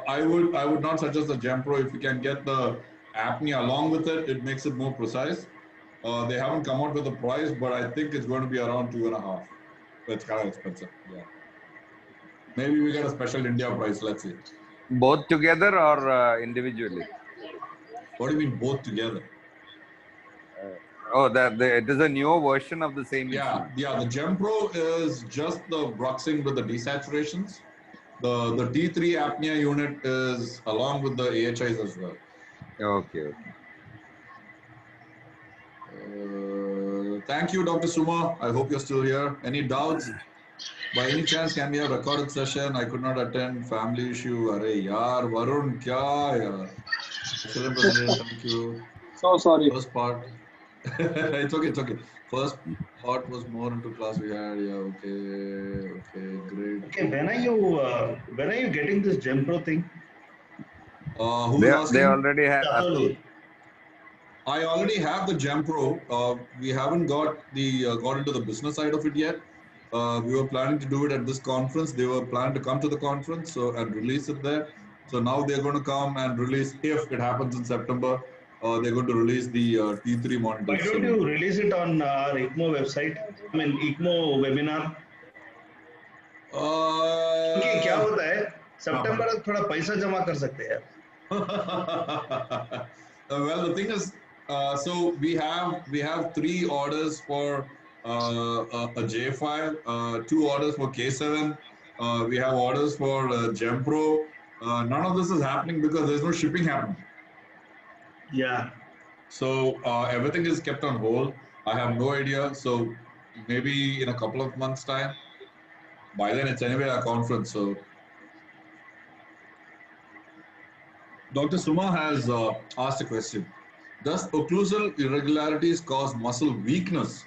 I would not suggest the GemPro. If you can get the apnea along with it, it makes it more precise. They haven't come out with a price, but I think it's going to be around 2.5. It's kind of expensive. Yeah. Maybe we get a special India price. Let's see. Both together or individually? What do you mean both together? It is a newer version of the same. Yeah. The GemPro is just the bruxing with the desaturations. The T3 apnea unit is along with the AHIs as well. Okay. Thank you, Dr. Suma. I hope you're still here. Any doubts? By any chance, can we have a recorded session? I could not attend. Family issue. Arey yaar, Varun, kya yaar? Thank you. So sorry. First part. It's okay, it's okay. First part was more into class we had. Yeah, okay, great. Okay, when are you getting this Gempro thing? Who's They asking? already have Atul. I already have the Gem Pro. We haven't got into the business side of it yet. We were planning to do it at this conference. They were planning to come to the conference and release it there. So now they're going to come and release, if it happens in September, they're going to release the T3 Why monitors. don't So, you release it on our ICMO website? I mean, ICMO webinar. क्योंकि क्या uh, होता है सितंबर तक थोड़ा पैसा जमा कर सकते हैं यार. well, the thing is, so we have 3 orders for a J5, 2 orders for K7. We have orders for Gem Pro. None of this is happening because there's no shipping happening. Yeah. So everything is kept on hold. I have no idea. So maybe in a couple of months' time. By then, it's anyway a conference. So Dr. Suma has asked a question. Does occlusal irregularities cause muscle weakness?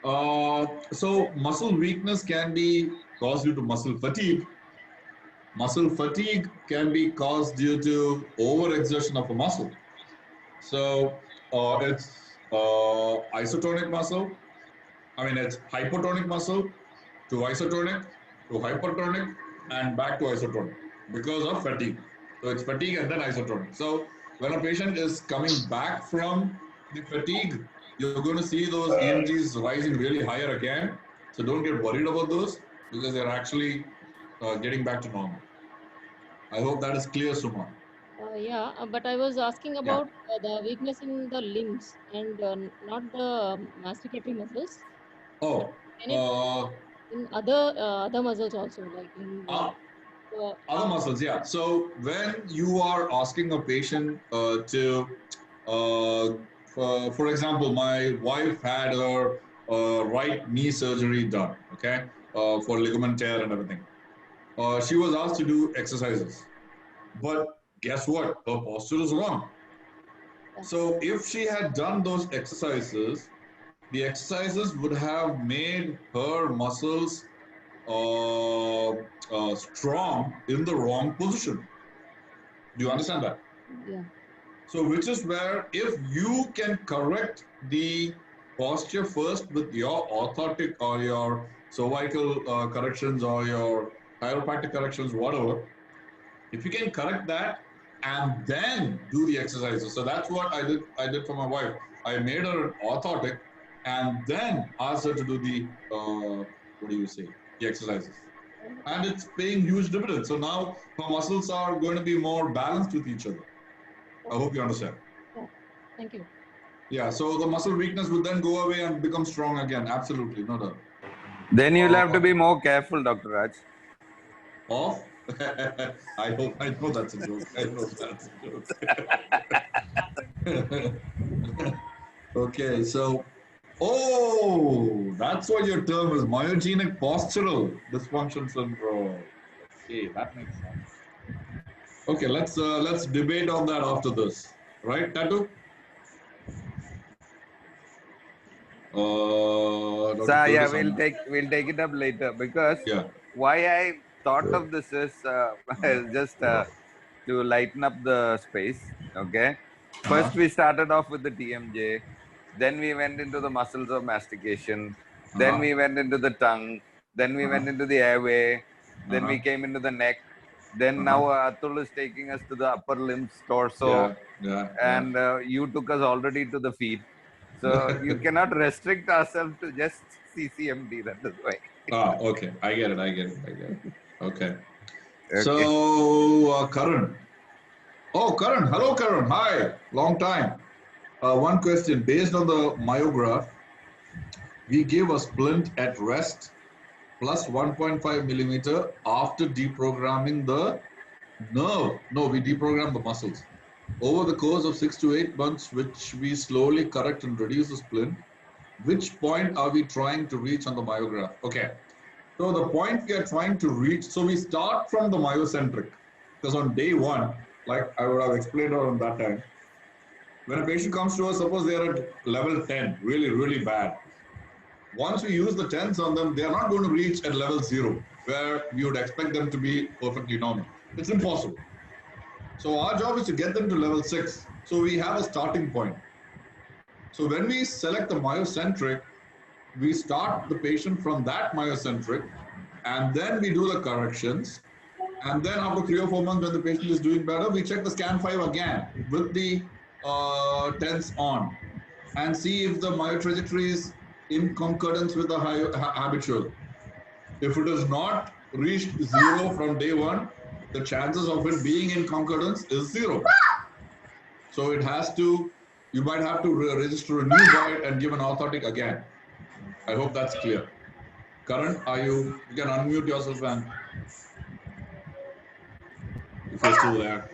So muscle weakness can be caused due to muscle fatigue. Muscle fatigue can be caused due to overexertion of a muscle. So it's isotonic muscle. I mean, it's hypotonic muscle to isotonic to hypertonic and back to isotonic because of fatigue. So it's fatigue and then isotonic. So when a patient is coming back from the fatigue, you're going to see those EMGs rising really higher again. So don't get worried about those because they're actually getting back to normal. I hope that is clear, Suma. Yeah, but I was asking Yeah. about the weakness in the limbs and not the masticatory muscles. Oh, Can it in other muscles also, like in the other muscles, yeah. So when you are asking a patient for example, my wife had her right knee surgery done, okay, for ligament tear and everything. She was asked to do exercises, but guess what? Her posture is wrong. So if she had done those exercises, the exercises would have made her muscles strong in the wrong position. Do you understand that? yeah. So, which is where if you can correct the posture first with your orthotic or your cervical corrections or your chiropractic corrections, whatever, if you can correct that and then do the exercises. So that's what I did. I did for my wife. I made her an orthotic and then asked her to do the what do you say? The exercises. And it's paying huge dividends. So now her muscles are going to be more balanced with each other. I hope you understand. Yeah. Thank you. Yeah, so the muscle weakness would then go away and become strong again. Absolutely, no doubt. Then you'll have to be more careful, Dr. Raj. Off? I know that's a joke. I know that's a joke. Okay, so, that's what your term is, myogenic postural dysfunction syndrome. Okay, that makes sense. Okay, let's debate on that after this. Right, Tatu? So yeah, we'll take it up later because why I thought of this is just to lighten up the space. Okay, first we started off with the TMJ, then we went into the muscles of mastication, then we went into the tongue, then we went into the airway, then we came into the neck. Then now Atul is taking us to the upper limbs, torso, and you took us already to the feet. So you cannot restrict ourselves to just CCMD. That is why. Okay. I get it. Okay. So, Karan. Oh, Karan. Hello, Karan. Hi. Long time. One question. Based on the myograph, we give a splint at rest plus 1.5 millimeter after deprogramming the nerve. No, we deprogram the muscles. Over the course of 6 to 8 months, which we slowly correct and reduce the splint, which point are we trying to reach on the myograph? Okay. So the point we are trying to reach, so we start from the myocentric, because on day one, like I would have explained on that time, when a patient comes to us, suppose they are at level 10, really, really bad. Once we use the 10s on them, they are not going to reach at level 0, where we would expect them to be perfectly normal. It's impossible. So our job is to get them to level 6. So we have a starting point. So when we select the myocentric, we start the patient from that myocentric, and then we do the corrections. And then after 3 or 4 months, when the patient is doing better, we check the scan 5 again with the 10s on and see if the myotrajectory is in concordance with the habitual. If it is not reached 0 from day 1, the chances of it being in concordance is 0. So it has to, you might have to register a new void and give an orthotic again. I hope that's clear. Karan, you can unmute yourself and if you're still there.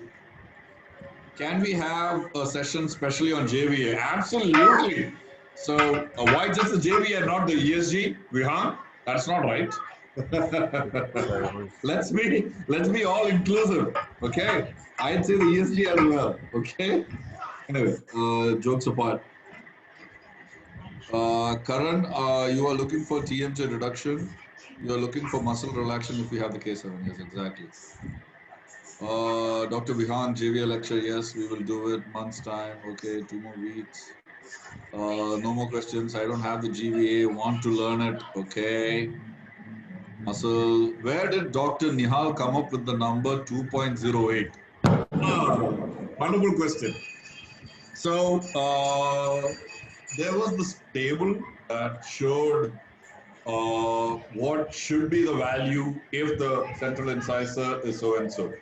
Can we have a session specially on JVA? Absolutely. So why just the JVA and not the ESG? Vihan? That's not right. let's be all inclusive. Okay. I'd say the ESG as well. Okay. Anyway, jokes apart. Karan, you are looking for TMJ reduction. You are looking for muscle relaxation if we have the K7. Yes, exactly. Dr. Vihan, JVA lecture. Yes, we will do it. Month's time. Okay, 2 more weeks. No more questions. I don't have the GVA. Want to learn it. Okay. Muscle. Where did Dr. Nihal come up with the number 2.08? Wonderful question. So, there was this table that showed what should be the value if the central incisor is so and so.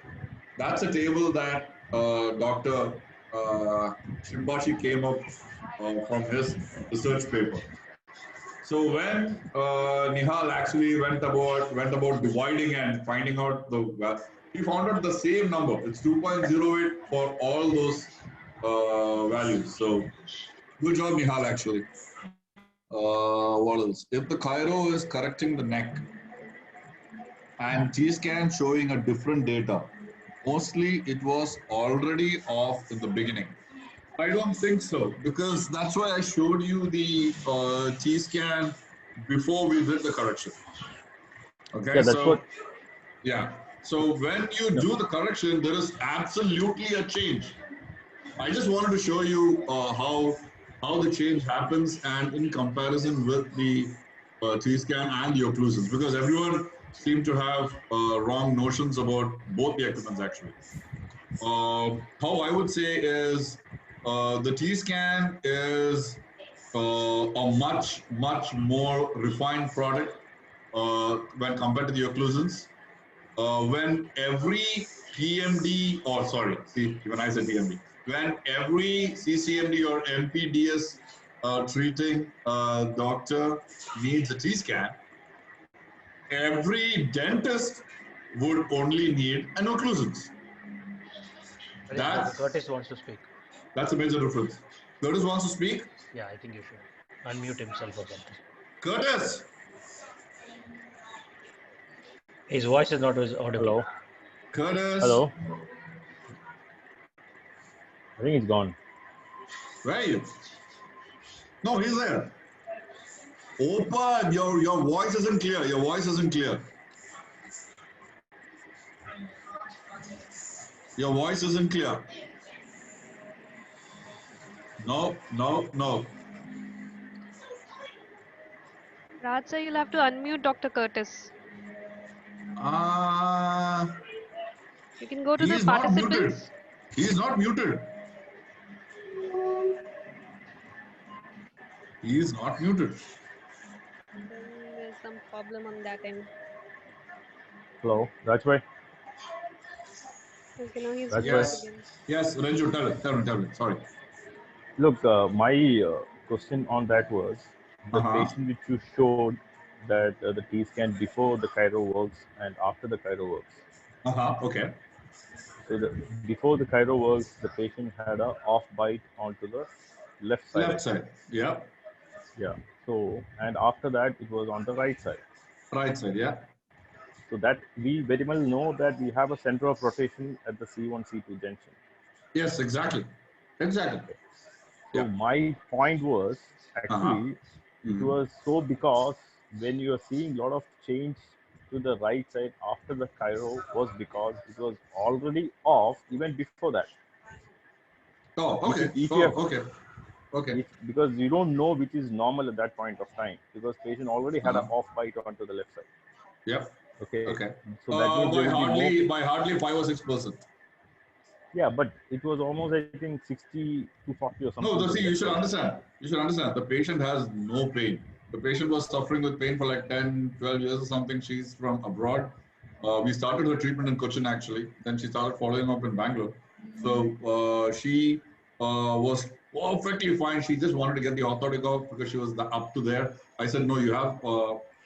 That's a table that Dr. Shimbashi came up from his research paper. So when Nihal actually went about dividing and finding out he found out the same number. It's 2.08 for all those values. So good job, Nihal, actually. What else? If the chiro is correcting the neck and T-scan showing a different data, mostly it was already off in the beginning. I don't think so, because that's why I showed you the T-scan before we did the correction. Okay, yeah, so yeah. So when you do the correction, there is absolutely a change. I just wanted to show you how the change happens and in comparison with the T-scan and the occlusions, because everyone seemed to have wrong notions about both the equipments actually. How I would say is the T-scan is a much more refined product when compared to the occlusions. When every PMD, or sorry, see, even I said PMD, when every CCMD or MPDS treating doctor needs a T-scan, every dentist would only need an occlusions. Curtis wants to speak. That's a major difference. Curtis wants to speak? Yeah, I think you should unmute himself or something. Curtis! His voice is not audible. Hello. Curtis! Hello. I think he's gone. Where are you? No, he's there. Open! Your voice isn't clear. Your voice isn't clear. Your voice isn't clear. No. Raj sir, you'll have to unmute Dr. Curtis. You can go to the participants. He is not muted. He is not muted. There's some problem on that end. Hello, that's right. Okay, now he's yes. again. Yes, Ranju, tell me. Sorry. Look, my question on that was the patient which you showed that the T-scan before the chiro works and after the chiro works. Okay. So before the chiro works, the patient had a off bite onto the left side. Left side, yeah. Yeah. So, and after that, it was on the right side. Right side, yeah. So that we very well know that we have a center of rotation at the C1, C2 junction. Yes, exactly. Exactly. So my point was actually it was so because when you are seeing a lot of change to the right side after the chiro was because it was already off even before that. Oh, okay. Okay. Because you don't know which is normal at that point of time because patient already had an off bite onto the left side. Yep. Okay. Okay. So that means there will be by hardly 5 or 6%. Yeah, but it was almost I think 60 to 40 or something. No, see, you should understand. You should understand. The patient has no pain. The patient was suffering with pain for like 10, 12 years or something. She's from abroad. We started her treatment in Cochin actually. Then she started following up in Bangalore. So she was perfectly fine. She just wanted to get the orthotic off because she was up to there. I said, no, you have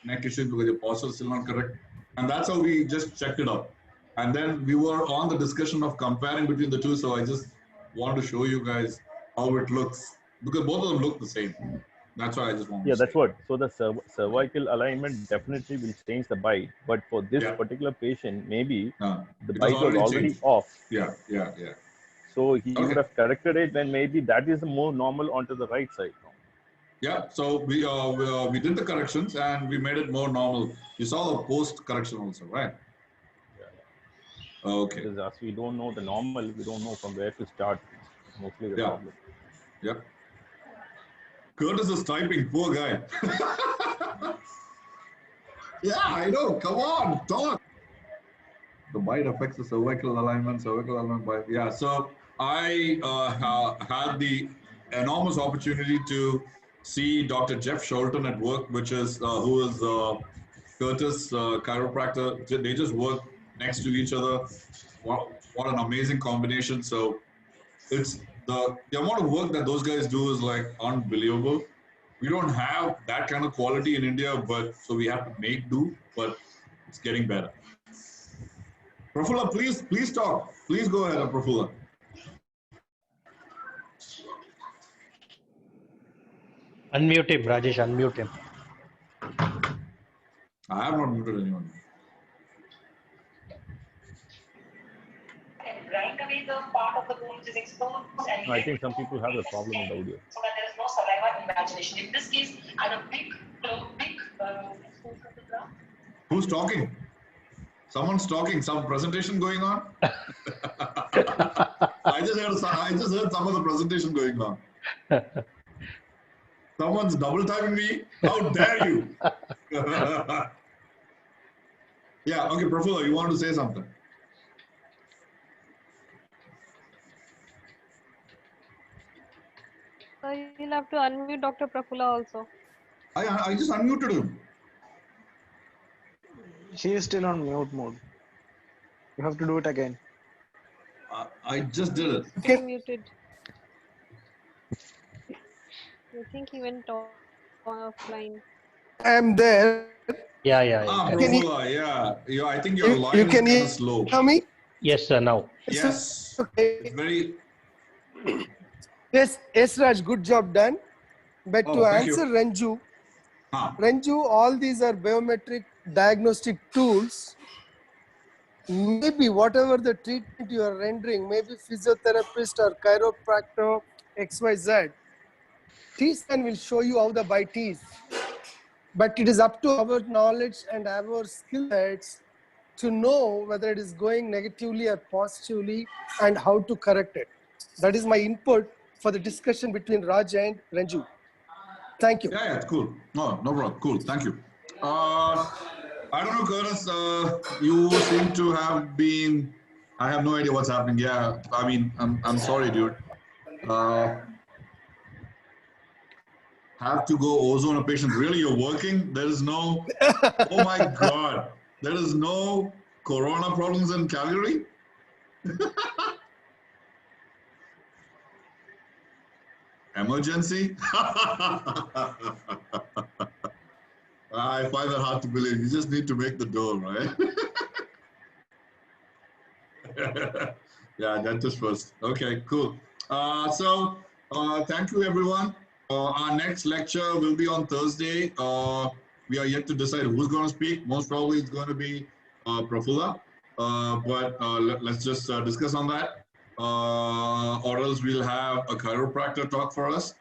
neck issues because your posture is still not correct. And that's how we just checked it out. And then we were on the discussion of comparing between the two. So I just wanted to show you guys how it looks because both of them look the same. That's why I just want to say. That's what. So the cervical alignment definitely will change the bite, but for this particular patient, maybe the bite was already off. Yeah. So he would have corrected it, then maybe that is more normal onto the right side. Yeah. So we did the corrections and we made it more normal. You saw the post correction also, right? Okay. Because as we don't know the normal, we don't know from where to start. Mostly the problem. Yeah. Curtis is typing, poor guy. Yeah, I know. Come on, talk. The bite affects the cervical alignment bite. Yeah, so I had the enormous opportunity to see Dr. Jeff Sholton at work, which is who is Curtis chiropractor. They just work next to each other. What an amazing combination. So it's the amount of work that those guys do is like unbelievable. We don't have that kind of quality in India, but so we have to make do, but it's getting better. Prafulla, please talk. Please go ahead, Prafulla. Unmute him, Rajesh, unmute him. I have not muted anyone. Grind away the part of the bone which is exposed and I think some people have the problem in the audio. so that there is no saliva imagination. In this case, I have a big Who's talking? Someone's talking. Some presentation going on. I just heard some of the presentation going on. Someone's double timing me. How dare you? Yeah. Okay, Prafulla, you want to say something? So you'll have to unmute Dr. Prafulla also. I just unmuted him. She is still on mute mode. You have to do it again. I just did it. Still muted. I think he went offline. I'm there. Yeah. Prafulla, yeah. I think your line is kind of slow. Hear me? Yes, sir, now. Yes. Okay. It's very... Yes, Raj, good job done. But to answer you. Ranju, all these are biometric diagnostic tools. Maybe whatever the treatment you are rendering, maybe physiotherapist or chiropractor, XYZ, T-scan will show you how the bite is. But it is up to our knowledge and our skill sets to know whether it is going negatively or positively and how to correct it. That is my input for the discussion between Raj and Ranju. Thank you. Yeah, cool. No problem. Cool. Thank you. I don't know, Curtis. You seem to have been. I have no idea what's happening. Yeah, I mean, I'm sorry, dude. Have to go ozone a patient. Really, you're working? There is no. Oh my God! There is no corona problems in Calgary. Emergency? I find that hard to believe. You just need to make the dough, right? Yeah, dentist first. Okay, cool. Thank you, everyone. Our next lecture will be on Thursday. We are yet to decide who's going to speak. Most probably it's going to be Prafulla. But let's just discuss on that. or else we'll have a chiropractor talk for us.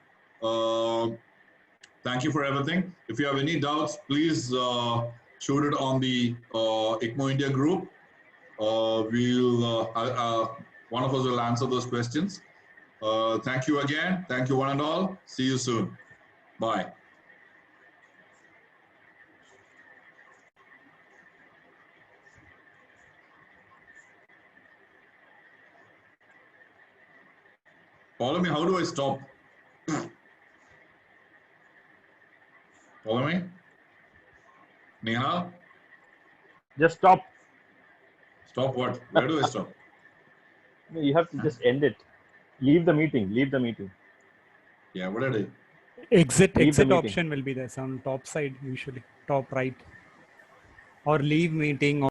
Thank you for everything. If you have any doubts, please shoot it on the ICCMO India group. One of us will answer those questions. Thank you again. Thank you one and all. See you soon. Bye. Follow me. How do I stop? Follow me. Nihal? Just stop. Stop what? Where do I stop? No, you have to just end it. Leave the meeting. Leave the meeting. Yeah, what did I? Exit option will be there, some top side usually, top right. Or leave meeting.